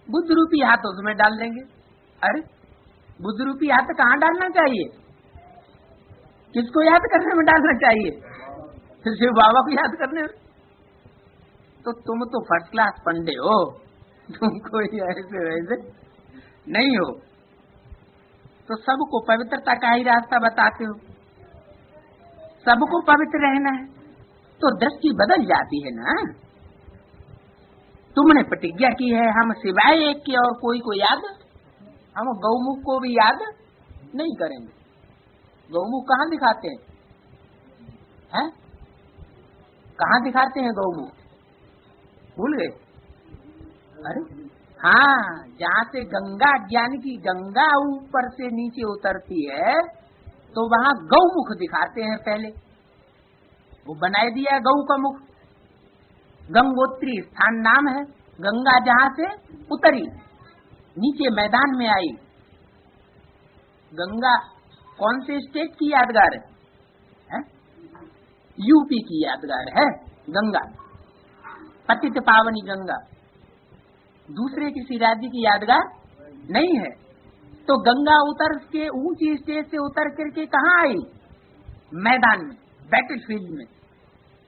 बुद्ध रूपी हाथ उसमें डाल देंगे। अरे बुद्ध रूपी हाथ कहाँ डालना चाहिए? किसको याद करने में डालना चाहिए? शिव बाबा को याद करने में। तो तुम तो फर्स्ट क्लास पंडे हो, तुम कोई ऐसे वैसे नहीं हो। तो सबको पवित्रता का ही रास्ता बताते हो, सबको पवित्र रहना है, तो दृष्टि बदल जाती है ना। तुमने प्रतिज्ञा की है हम सिवाय एक के और कोई को याद, हम गौमुख को भी याद नहीं करेंगे। गौमुख कहाँ दिखाते हैं? कहाँ दिखाते हैं गौमुख? भूल गए? अरे हाँ, जहाँ से गंगा, ज्ञान की गंगा ऊपर से नीचे उतरती है तो वहाँ गौमुख दिखाते हैं। पहले वो बनाए दिया गौ का मुख। गंगोत्री स्थान नाम है, गंगा जहाँ से उतरी नीचे मैदान में आई। गंगा कौन से स्टेट की यादगार है? यूपी की यादगार है गंगा, पतित पावनी गंगा। दूसरे किसी राज्य की यादगार नहीं है। तो गंगा उतर के ऊंची स्टेज से उतर करके कहाँ आई? मैदान में, बैटलफील्ड में।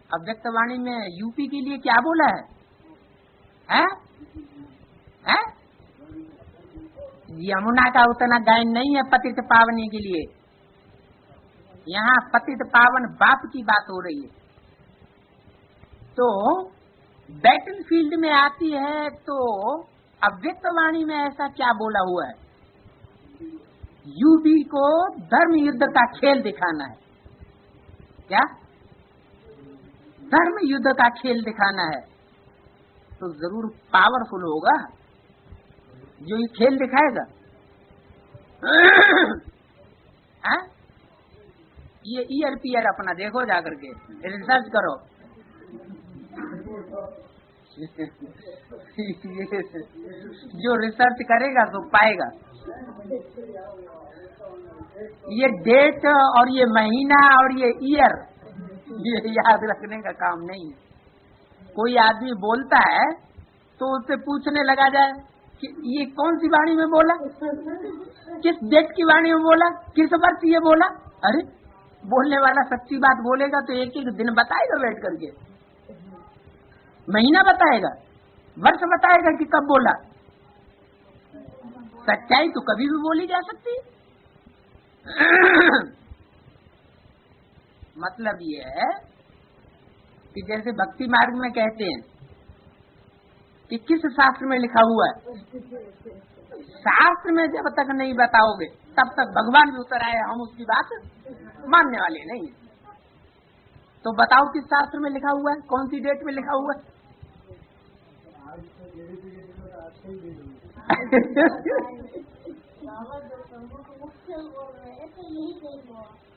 अव्यक्तवाणी में यूपी के लिए क्या बोला है? हैं? यमुना का उतना गायन नहीं है पतित पावनी के लिए। यहाँ पतित पावन बाप की बात हो रही है। तो बैटलफील्ड में आती है तो अव्यक्तवाणी में ऐसा क्या बोला हुआ है? यूपी को धर्म युद्ध का खेल दिखाना है। क्या धर्म युद्ध का खेल दिखाना है तो जरूर पावरफुल होगा जो ये खेल दिखाएगा। ये ईयर पियर अपना देखो जाकर के रिसर्च करो। जो रिसर्च करेगा तो पाएगा। ये डेट और ये महीना और ये ईयर ये याद रखने का काम नहीं है। कोई आदमी बोलता है तो उससे पूछने लगा जाए कि ये कौन सी वाणी में बोला, किस डेट की वाणी में बोला, किस वर्ष ये बोला। अरे बोलने वाला सच्ची बात बोलेगा तो एक एक दिन बताएगा बैठ करके, महीना बताएगा, वर्ष बताएगा कि कब बोला। सच्चाई तो कभी भी बोली जा सकती। मतलब ये है कि जैसे भक्ति मार्ग में कहते हैं कि किस शास्त्र में लिखा हुआ है, शास्त्र में जब तक नहीं बताओगे तब तक भगवान भी उतर आए हम उसकी बात मानने वाले नहीं। तो बताओ किस शास्त्र में लिखा हुआ है, कौन सी डेट में लिखा हुआ है।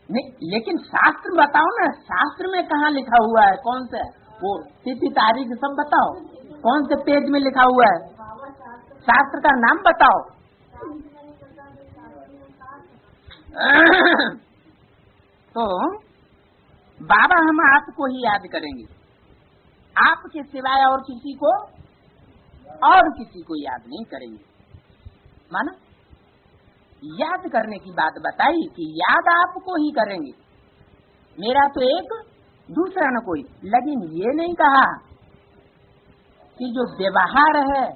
नहीं, लेकिन शास्त्र बताओ ना, शास्त्र में कहाँ लिखा हुआ है, कौन सा वो तिथि तारीख सब बताओ, कौन से पेज में लिखा हुआ है, शास्त्र का नाम बताओ। तो बाबा हम आपको ही याद करेंगे, आपके सिवाय और किसी को याद नहीं करेंगे। माना याद करने की बात बताई कि याद आपको ही करेंगे, मेरा तो एक दूसरा न कोई। लेकिन ये नहीं कहा कि जो व्यवहार है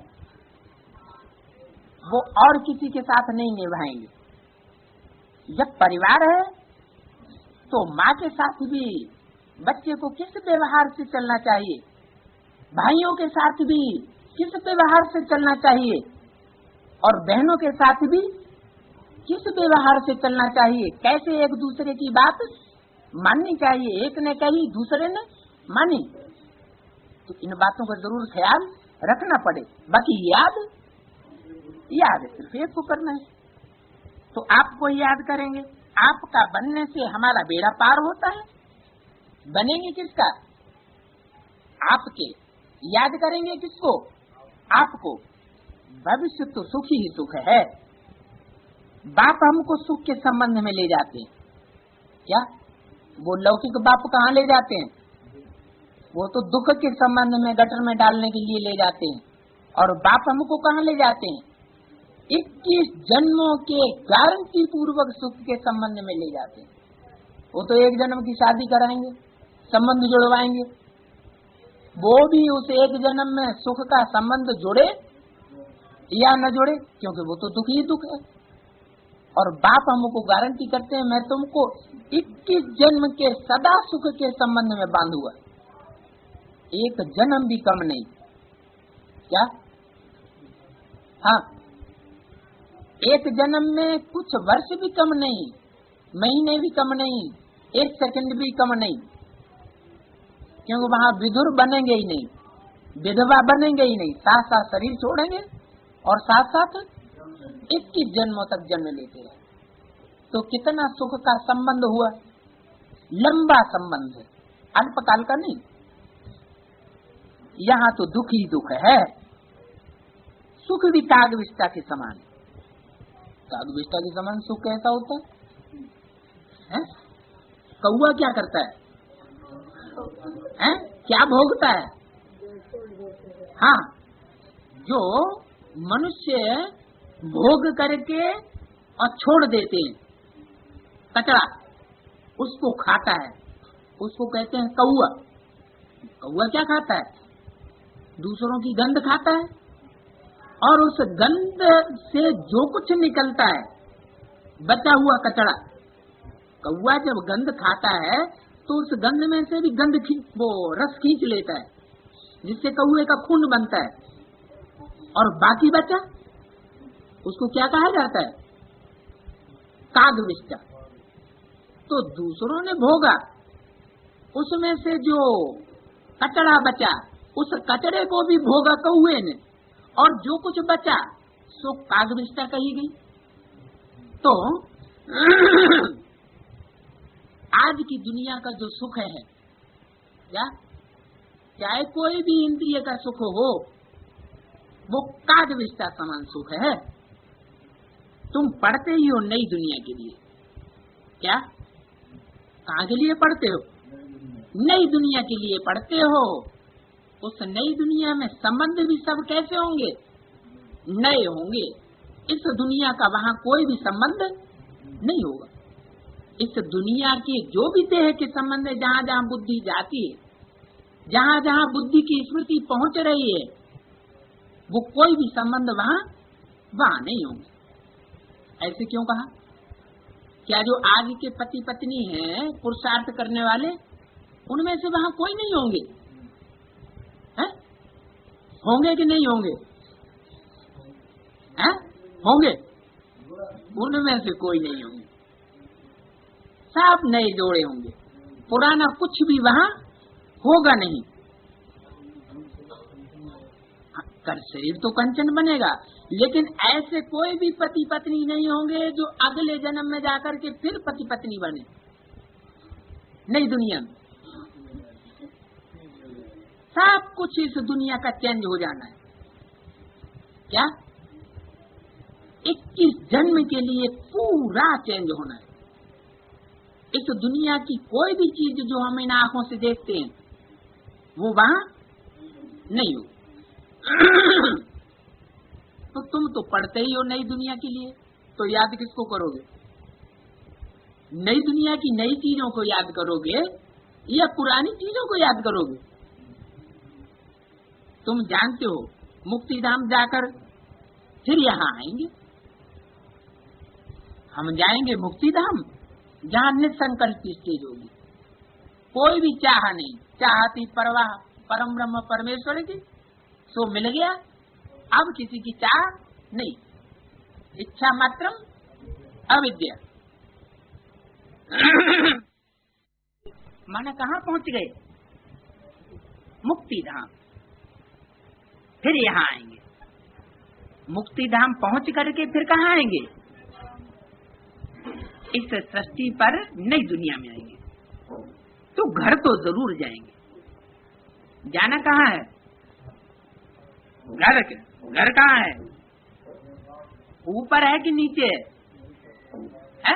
वो और किसी के साथ नहीं निभाएंगे। जब परिवार है तो माँ के साथ भी बच्चे को किस व्यवहार से चलना चाहिए, भाइयों के साथ भी किस व्यवहार से चलना चाहिए, और बहनों के साथ भी किस व्यवहार से चलना चाहिए, कैसे एक दूसरे की बात माननी चाहिए। एक ने कही दूसरे ने मानी, तो इन बातों का जरूर ख्याल रखना पड़े। बाकी याद सिर्फ एक को करना है। तो आपको याद करेंगे, आपका बनने से हमारा बेड़ा पार होता है। बनेंगे किसका? आपके। याद करेंगे किसको? आपको। भविष्य तो सुख ही सुख है। बाप हमको सुख के संबंध में ले जाते हैं क्या? वो लौकिक बाप कहाँ ले जाते हैं? वो तो दुख के संबंध में गटर में डालने के लिए ले जाते हैं। और बाप हमको कहाँ ले जाते हैं? 21 जन्मों के गारंटी पूर्वक सुख के संबंध में ले जाते हैं। वो तो एक जन्म की शादी कराएंगे, संबंध जुड़वाएंगे, वो भी उस एक जन्म में सुख का संबंध जुड़े या न जुड़े, क्योंकि वो तो दुख ही दुख है। और बाप हमको गारंटी करते हैं, मैं तुमको 21 जन्म के सदा सुख के संबंध में बांधूंगा, एक जन्म भी कम नहीं। क्या? हाँ, एक जन्म में कुछ वर्ष भी कम नहीं, महीने भी कम नहीं, एक सेकंड भी कम नहीं, क्योंकि वहाँ विधुर बनेंगे ही नहीं, विधवा बनेंगे ही नहीं, साथ साथ शरीर छोड़ेंगे और साथ साथ 21 जन्मों तक जन्म लेते रहे। तो कितना सुख का संबंध हुआ, लंबा संबंध है, अल्पकाल का नहीं। यहाँ तो दुख ही दुख है। सुख भी कागविष्टा के समान। कागविष्टा के समान सुख कैसा होता है? कौआ क्या करता है? क्या भोगता है? हाँ, जो मनुष्य भोग करके और छोड़ देते हैं कचरा, उसको खाता है, उसको कहते हैं कौआ। कौआ क्या खाता है? दूसरों की गंध खाता है, और उस गंध से जो कुछ निकलता है बचा हुआ कचरा, कौआ जब गंध खाता है तो उस गंध में से भी वो रस खींच लेता है, जिससे कौए का खून बनता है। और बाकी बचा उसको क्या कहा जाता है? कागविष्टा, तो दूसरों ने भोगा, उसमें से जो कचड़ा बचा उस कचड़े को भी भोगा कौए ने, और जो कुछ बचा सो कागविष्टा कही गई। तो आज की दुनिया का जो सुख है, क्या चाहे कोई भी इंद्रिय का सुख हो, वो कागविष्टा समान सुख है। तुम पढ़ते ही हो नई दुनिया के लिए, क्या कहाँ के लिए पढ़ते हो? नई दुनिया के लिए पढ़ते हो। उस नई दुनिया में संबंध भी सब कैसे होंगे? नए होंगे। इस दुनिया का वहाँ कोई भी संबंध नहीं होगा। इस दुनिया के जो भी देह के संबंध है, जहाँ जहाँ बुद्धि जाती है, जहाँ जहाँ बुद्धि की स्मृति पहुँच रही है, वो कोई भी संबंध वहाँ नहीं होंगे। ऐसे क्यों कहा? क्या जो आज के पति पत्नी हैं पुरुषार्थ करने वाले, उनमें से वहाँ कोई नहीं होंगे? है? होंगे कि नहीं होंगे? है? होंगे। उनमें से कोई नहीं होंगे, सब नए जोड़े होंगे। पुराना कुछ भी वहाँ होगा नहीं। कर शरीर तो कंचन बनेगा, लेकिन ऐसे कोई भी पति पत्नी नहीं होंगे जो अगले जन्म में जाकर के फिर पति पत्नी बने नई दुनिया में। सब कुछ इस दुनिया का चेंज हो जाना है। क्या 21 जन्म के लिए पूरा चेंज होना है। इस दुनिया की कोई भी चीज जो हम इन आंखों से देखते हैं वो वहाँ नहीं हो। तो तुम तो पढ़ते ही हो नई दुनिया के लिए, तो याद किसको करोगे? नई दुनिया की नई चीजों को याद करोगे या पुरानी चीजों को याद करोगे? तुम जानते हो मुक्तिधाम जाकर फिर यहाँ आएंगे। हम जाएंगे मुक्तिधाम, जहाँ निसंकल्प स्टेज होगी, कोई भी चाह नहीं, चाहती परवाह परम ब्रह्म परमेश्वर की, सो मिल गया। अब किसी की चाह नहीं, इच्छा मात्रम अविद्या। माने कहाँ पहुँच गए? मुक्तिधाम। फिर यहाँ आएंगे। मुक्तिधाम पहुँच करके फिर कहाँ आएंगे? इस सृष्टि पर नई दुनिया में आएंगे। तो घर तो जरूर जाएंगे। जाना कहाँ है? घर कहाँ है? ऊपर है कि नीचे है?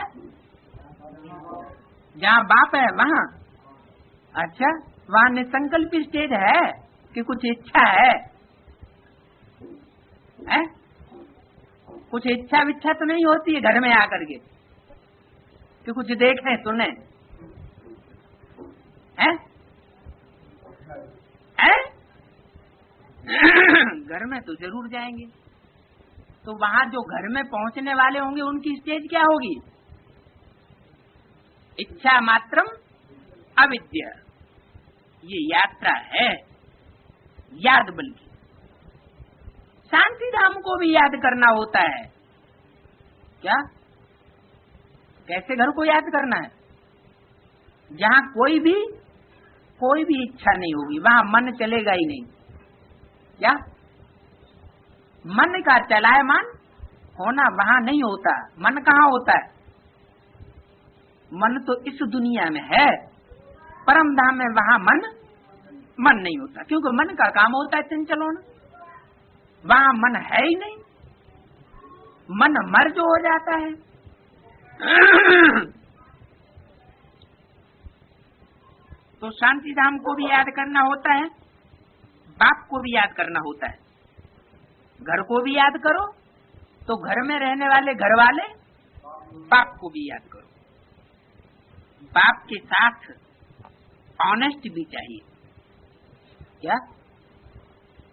जहाँ बाप है वहाँ? अच्छा, वहाँ निसंकल्प स्टेज है कि कुछ इच्छा है? कुछ इच्छा विच्छा तो नहीं होती है घर में आकर के कि कुछ देखें सुने? घर में तो जरूर जाएंगे। तो वहाँ जो घर में पहुँचने वाले होंगे उनकी स्टेज क्या होगी? इच्छा मात्रम अविद्या। ये यात्रा है, याद बल्कि शांति धाम को भी याद करना होता है। क्या? कैसे घर को याद करना है? जहाँ कोई भी इच्छा नहीं होगी, वहाँ मन चलेगा ही नहीं। क्या? मन का चलायमान होना वहाँ नहीं होता। मन कहाँ होता है? मन तो इस दुनिया में है, परम धाम में वहाँ मन नहीं होता, क्योंकि मन का काम होता है चंचल होना। वहाँ मन है ही नहीं, मन मर जो हो जाता है। तो शांति धाम को भी याद करना होता है, बाप को भी याद करना होता है। घर को भी याद करो तो घर में रहने वाले घर वाले बाप को भी याद करो। बाप के साथ ऑनेस्ट भी चाहिए। क्या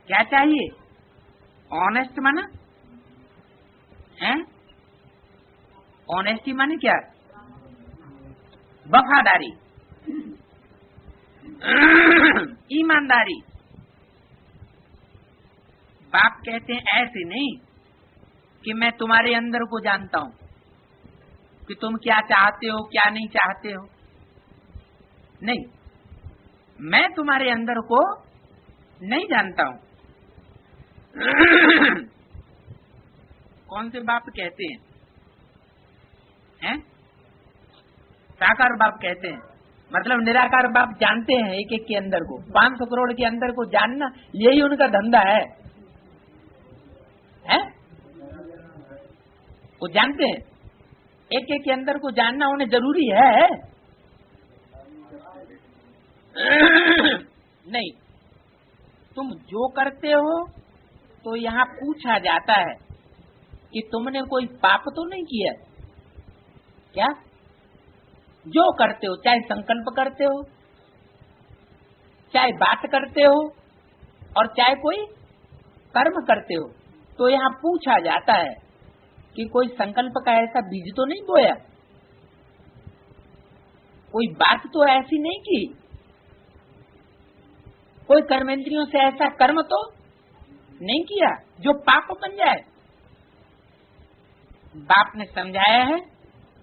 क्या चाहिए? ऑनेस्ट माना है? ऑनेस्टी माने क्या? वफादारी, ईमानदारी। बाप कहते हैं ऐसे नहीं कि मैं तुम्हारे अंदर को जानता हूँ, कि तुम क्या चाहते हो क्या नहीं चाहते हो। नहीं, मैं तुम्हारे अंदर को नहीं जानता हूं। कौन से बाप कहते हैं? साकार बाप कहते हैं, मतलब निराकार बाप जानते हैं एक एक के अंदर को, 500 करोड़ के अंदर को जानना, यही उनका धंधा है? वो जानते हैं एक एक के अंदर को जानना उन्हें जरूरी है? नहीं, तुम जो करते हो तो यहाँ पूछा जाता है कि तुमने कोई पाप तो नहीं किया क्या? जो करते हो, चाहे संकल्प करते हो, चाहे बात करते हो, और चाहे कोई कर्म करते हो, तो यहाँ पूछा जाता है कि कोई संकल्प का ऐसा बीज तो नहीं बोया, कोई बात तो ऐसी नहीं की, कोई कर्मेंद्रियों से ऐसा कर्म तो नहीं किया जो पाप बन जाए। बाप ने समझाया है,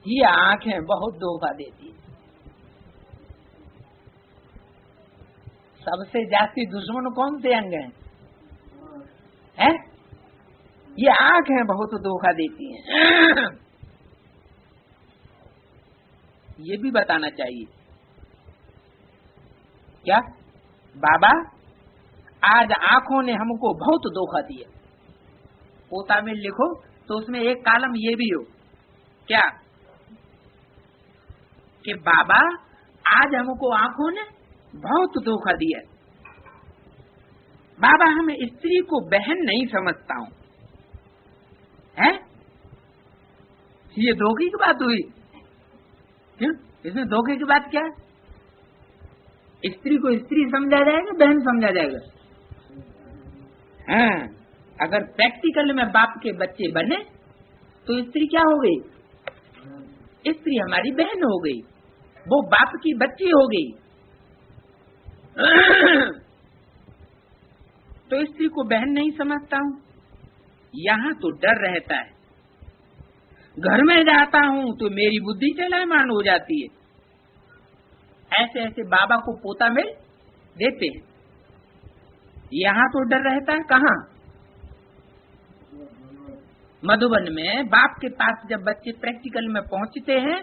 ये आंखें बहुत धोखा देती है। सबसे जास्ती दुश्मन कौन से अंग हैं? ये आंखें बहुत धोखा देती हैं। ये भी बताना चाहिए क्या? बाबा, आज आंखों ने हमको बहुत धोखा दिया। पोता में लिखो तो उसमें एक कॉलम ये भी हो क्या कि बाबा आज हमको आंखों ने बहुत धोखा दिया। बाबा, हम स्त्री को बहन नहीं समझता हूं। है ये धोखे की बात हुई? क्यों? इसमें धोखे की बात क्या है? स्त्री को स्त्री समझा जाएगा, बहन समझा जाएगा? हाँ, अगर प्रैक्टिकल में बाप के बच्चे बने तो स्त्री क्या हो गई? स्त्री हमारी बहन हो गई, वो बाप की बच्ची हो गई। तो स्त्री को बहन नहीं समझता हूं, यहाँ तो डर रहता है। घर में जाता हूं तो मेरी बुद्धि चलायमान हो जाती है। ऐसे ऐसे बाबा को पोता में देते हैं। यहाँ तो डर रहता है कहाँ? मधुबन में बाप के पास जब बच्चे प्रैक्टिकल में पहुंचते हैं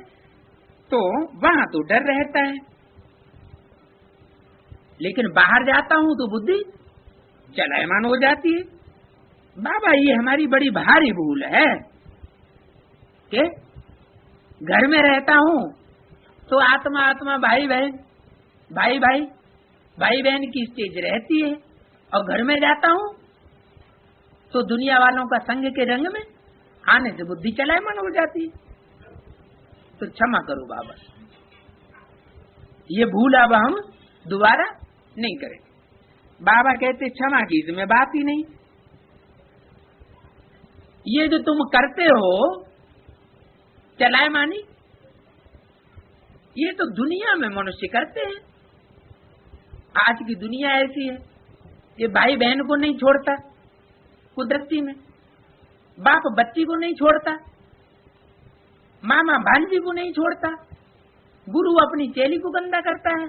तो वहाँ तो डर रहता है, लेकिन बाहर जाता हूँ तो बुद्धि चलायमान हो जाती है। बाबा, ये हमारी बड़ी भारी भूल है कि घर में रहता हूँ तो आत्मा आत्मा, भाई बहन, भाई भाई, भाई बहन की स्टेज रहती है, और घर में जाता हूँ तो दुनिया वालों का संग के रंग में आने से बुद्धि चलायमान हो जाती है। तो क्षमा करो बाबा, ये भूल अब हम दोबारा नहीं करेंगे। बाबा कहते क्षमा की इसमें बात ही नहीं। ये जो तुम करते हो चलायमानी, ये तो दुनिया में मनुष्य करते हैं। आज की दुनिया ऐसी है, ये भाई बहन को नहीं छोड़ता कुदरती में, बाप बच्ची को नहीं छोड़ता, मामा भांजी को नहीं छोड़ता, गुरु अपनी चेली को गंदा करता है,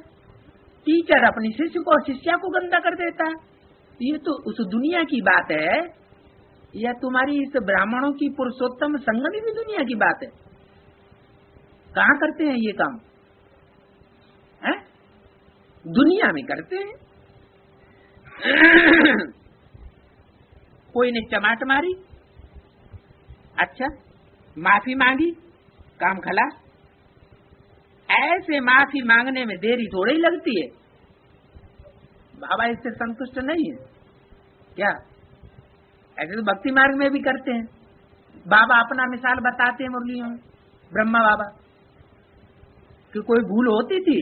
टीचर अपनी शिष्य को शिष्या को गंदा कर देता है। ये तो उस दुनिया की बात है, या तुम्हारी इस ब्राह्मणों की पुरुषोत्तम संगम भी दुनिया की बात है? कहाँ करते हैं ये काम? है? दुनिया में करते हैं। कोई ने चमाट मारी, अच्छा माफी मांगी, काम खलास। ऐसे माफी मांगने में देरी थोड़ी ही लगती है। बाबा इससे संतुष्ट नहीं है क्या? ऐसे तो भक्ति मार्ग में भी करते हैं। बाबा अपना मिसाल बताते हैं मुरलियों में, ब्रह्मा बाबा कि कोई भूल होती थी,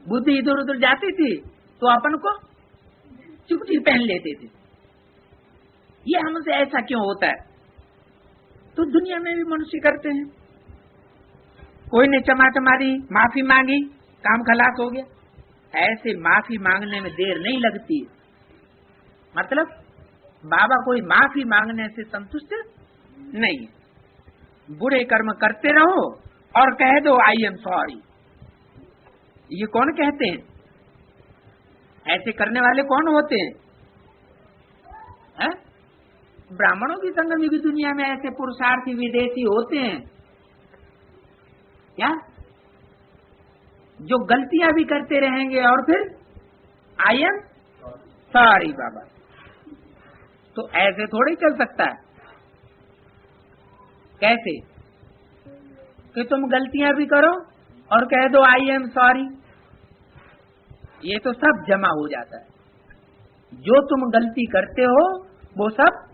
बुद्धि इधर उधर जाती थी तो अपन को चुपटी पहन लेते थे। ये हमसे ऐसा क्यों होता है? तो दुनिया में भी मनुष्य करते हैं। कोई ने चमाट मारी, माफी मांगी, काम खलास हो गया। ऐसे माफी मांगने में देर नहीं लगती। मतलब बाबा कोई माफी मांगने से संतुष्ट नहीं। बुरे कर्म करते रहो और कह दो आई एम सॉरी। ये कौन कहते हैं? ऐसे करने वाले कौन होते हैं? ब्राह्मणों की संगम की दुनिया में ऐसे पुरुषार्थी विदेशी होते हैं क्या, जो गलतियां भी करते रहेंगे और फिर आई एम सॉरी बाबा। तो ऐसे थोड़ी चल सकता है। कैसे कि तुम गलतियां भी करो और कह दो आई एम सॉरी। ये तो सब जमा हो जाता है। जो तुम गलती करते हो वो सब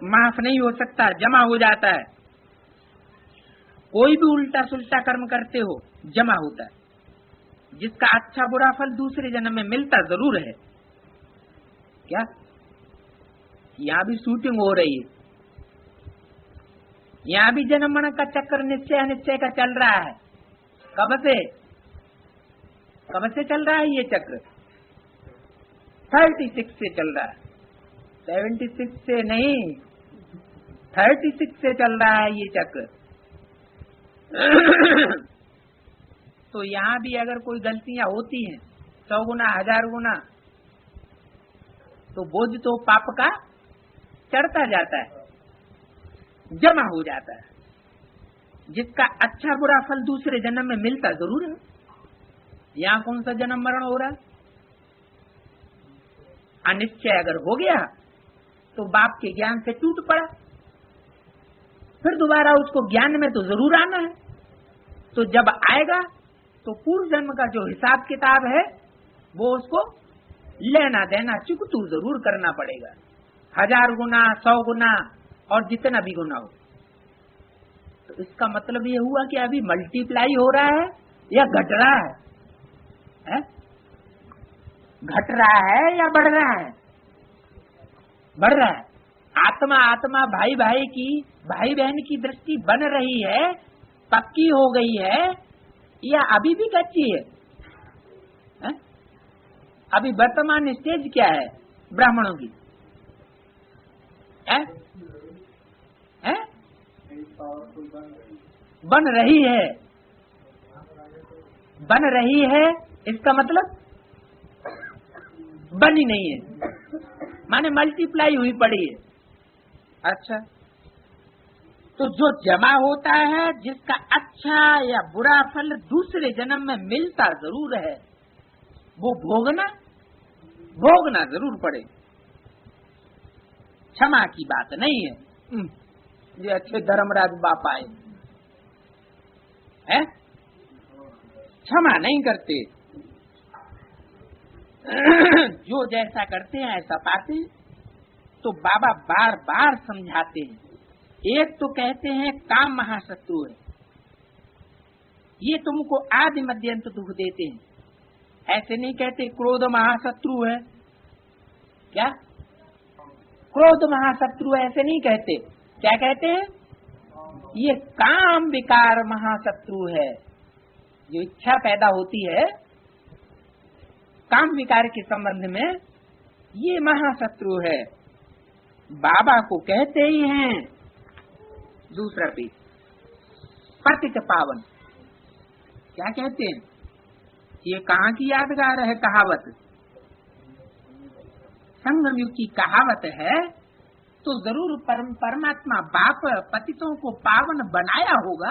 माफ नहीं हो सकता, जमा हो जाता है। कोई भी उल्टा सुल्टा कर्म करते हो जमा होता है, जिसका अच्छा बुरा फल दूसरे जन्म में मिलता जरूर है। क्या यहाँ भी शूटिंग हो रही है, यहाँ भी जन्म मरण का चक्कर निश्चय अनिश्चय का चल रहा है। कब से चल रहा है ये चक्र? 36 से चल रहा है, 76 से नहीं, 36 से चल रहा है ये चक्र। तो यहाँ भी अगर कोई गलतियां होती हैं 100 गुना 1000 गुना, तो बोझ तो पाप का चढ़ता जाता है, जमा हो जाता है। जिसका अच्छा बुरा फल दूसरे जन्म में मिलता जरूर है। यहाँ कौन सा जन्म मरण हो रहा है? अनिश्चय अगर हो गया तो बाप के ज्ञान से टूट पड़ा, फिर दोबारा उसको ज्ञान में तो जरूर आना है। तो जब आएगा तो पूर्व जन्म का जो हिसाब किताब है वो उसको लेना देना चुकतू जरूर करना पड़ेगा, 1000 गुना 100 गुना और जितना भी गुना हो। तो इसका मतलब ये हुआ कि अभी मल्टीप्लाई हो रहा है या घट रहा है? घट रहा है या बढ़ रहा है? बढ़ रहा है। आत्मा आत्मा भाई भाई की, भाई बहन की दृष्टि बन रही है, पक्की हो गई है या अभी भी कच्ची है? अभी वर्तमान स्टेज क्या है ब्राह्मणों की? बन रही है, बन रही है। इसका मतलब बनी नहीं है, माने मल्टीप्लाई हुई पड़ी है। अच्छा, तो जो जमा होता है, जिसका अच्छा या बुरा फल दूसरे जन्म में मिलता जरूर है, वो भोगना जरूर पड़े। क्षमा की बात नहीं है। ये अच्छे धर्मराज बाप आए हैं, क्षमा नहीं करते। जो जैसा करते हैं ऐसा पाते हैं। तो बाबा बार बार समझाते हैं। एक तो कहते हैं काम महाशत्रु है, ये तुमको आदि मध्य अंत दुख देते हैं। ऐसे नहीं कहते क्रोध महाशत्रु है। क्या क्रोध महाशत्रु है? ऐसे नहीं कहते। क्या कहते हैं? ये काम विकार महाशत्रु है। जो इच्छा पैदा होती है काम विकार के संबंध में, ये महाशत्रु है। बाबा को कहते ही हैं। दूसरा पीस पतित पावन। क्या कहते हैं? ये कहाँ की यादगार है कहावत? संगम युग की कहावत है। तो जरूर परमात्मा बाप पतितों को पावन बनाया होगा।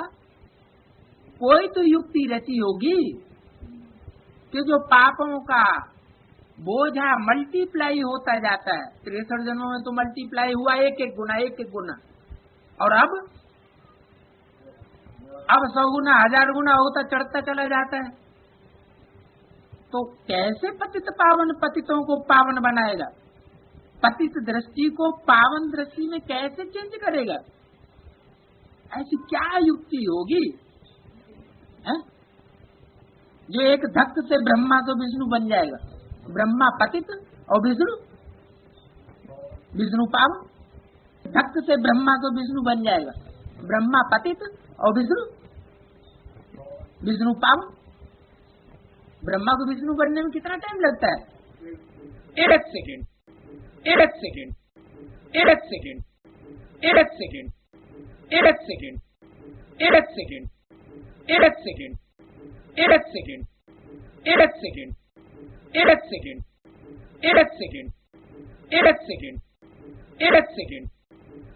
कोई तो युक्ति रची होगी कि जो पापों का बोझा मल्टीप्लाई होता जाता है। 63 जन्मों में तो मल्टीप्लाई हुआ एक एक गुना, और अब 100 गुना 1000 गुना होता चढ़ता चला जाता है। तो कैसे पतित पावन पतितों को पावन बनाएगा? पतित दृष्टि को पावन दृष्टि में कैसे चेंज करेगा? ऐसी क्या युक्ति होगी है? जो एक धक्त से ब्रह्मा तो विष्णु बन जाएगा। ब्रह्मा पतित और विष्णु पावन। धक्त से ब्रह्मा तो विष्णु बन जाएगा। ब्रह्मा पतित और विष्णु पावन। ब्रह्मा को विष्णु बनने में कितना टाइम लगता है? 1 second, 1 second, 1 second, 1 second, 1 second. एक सेकंड, एक सेकंड, एक सेकंड, एक सेकंड, एक सेकंड, एक सेकंड, एक सेकंड, एक सेकंड,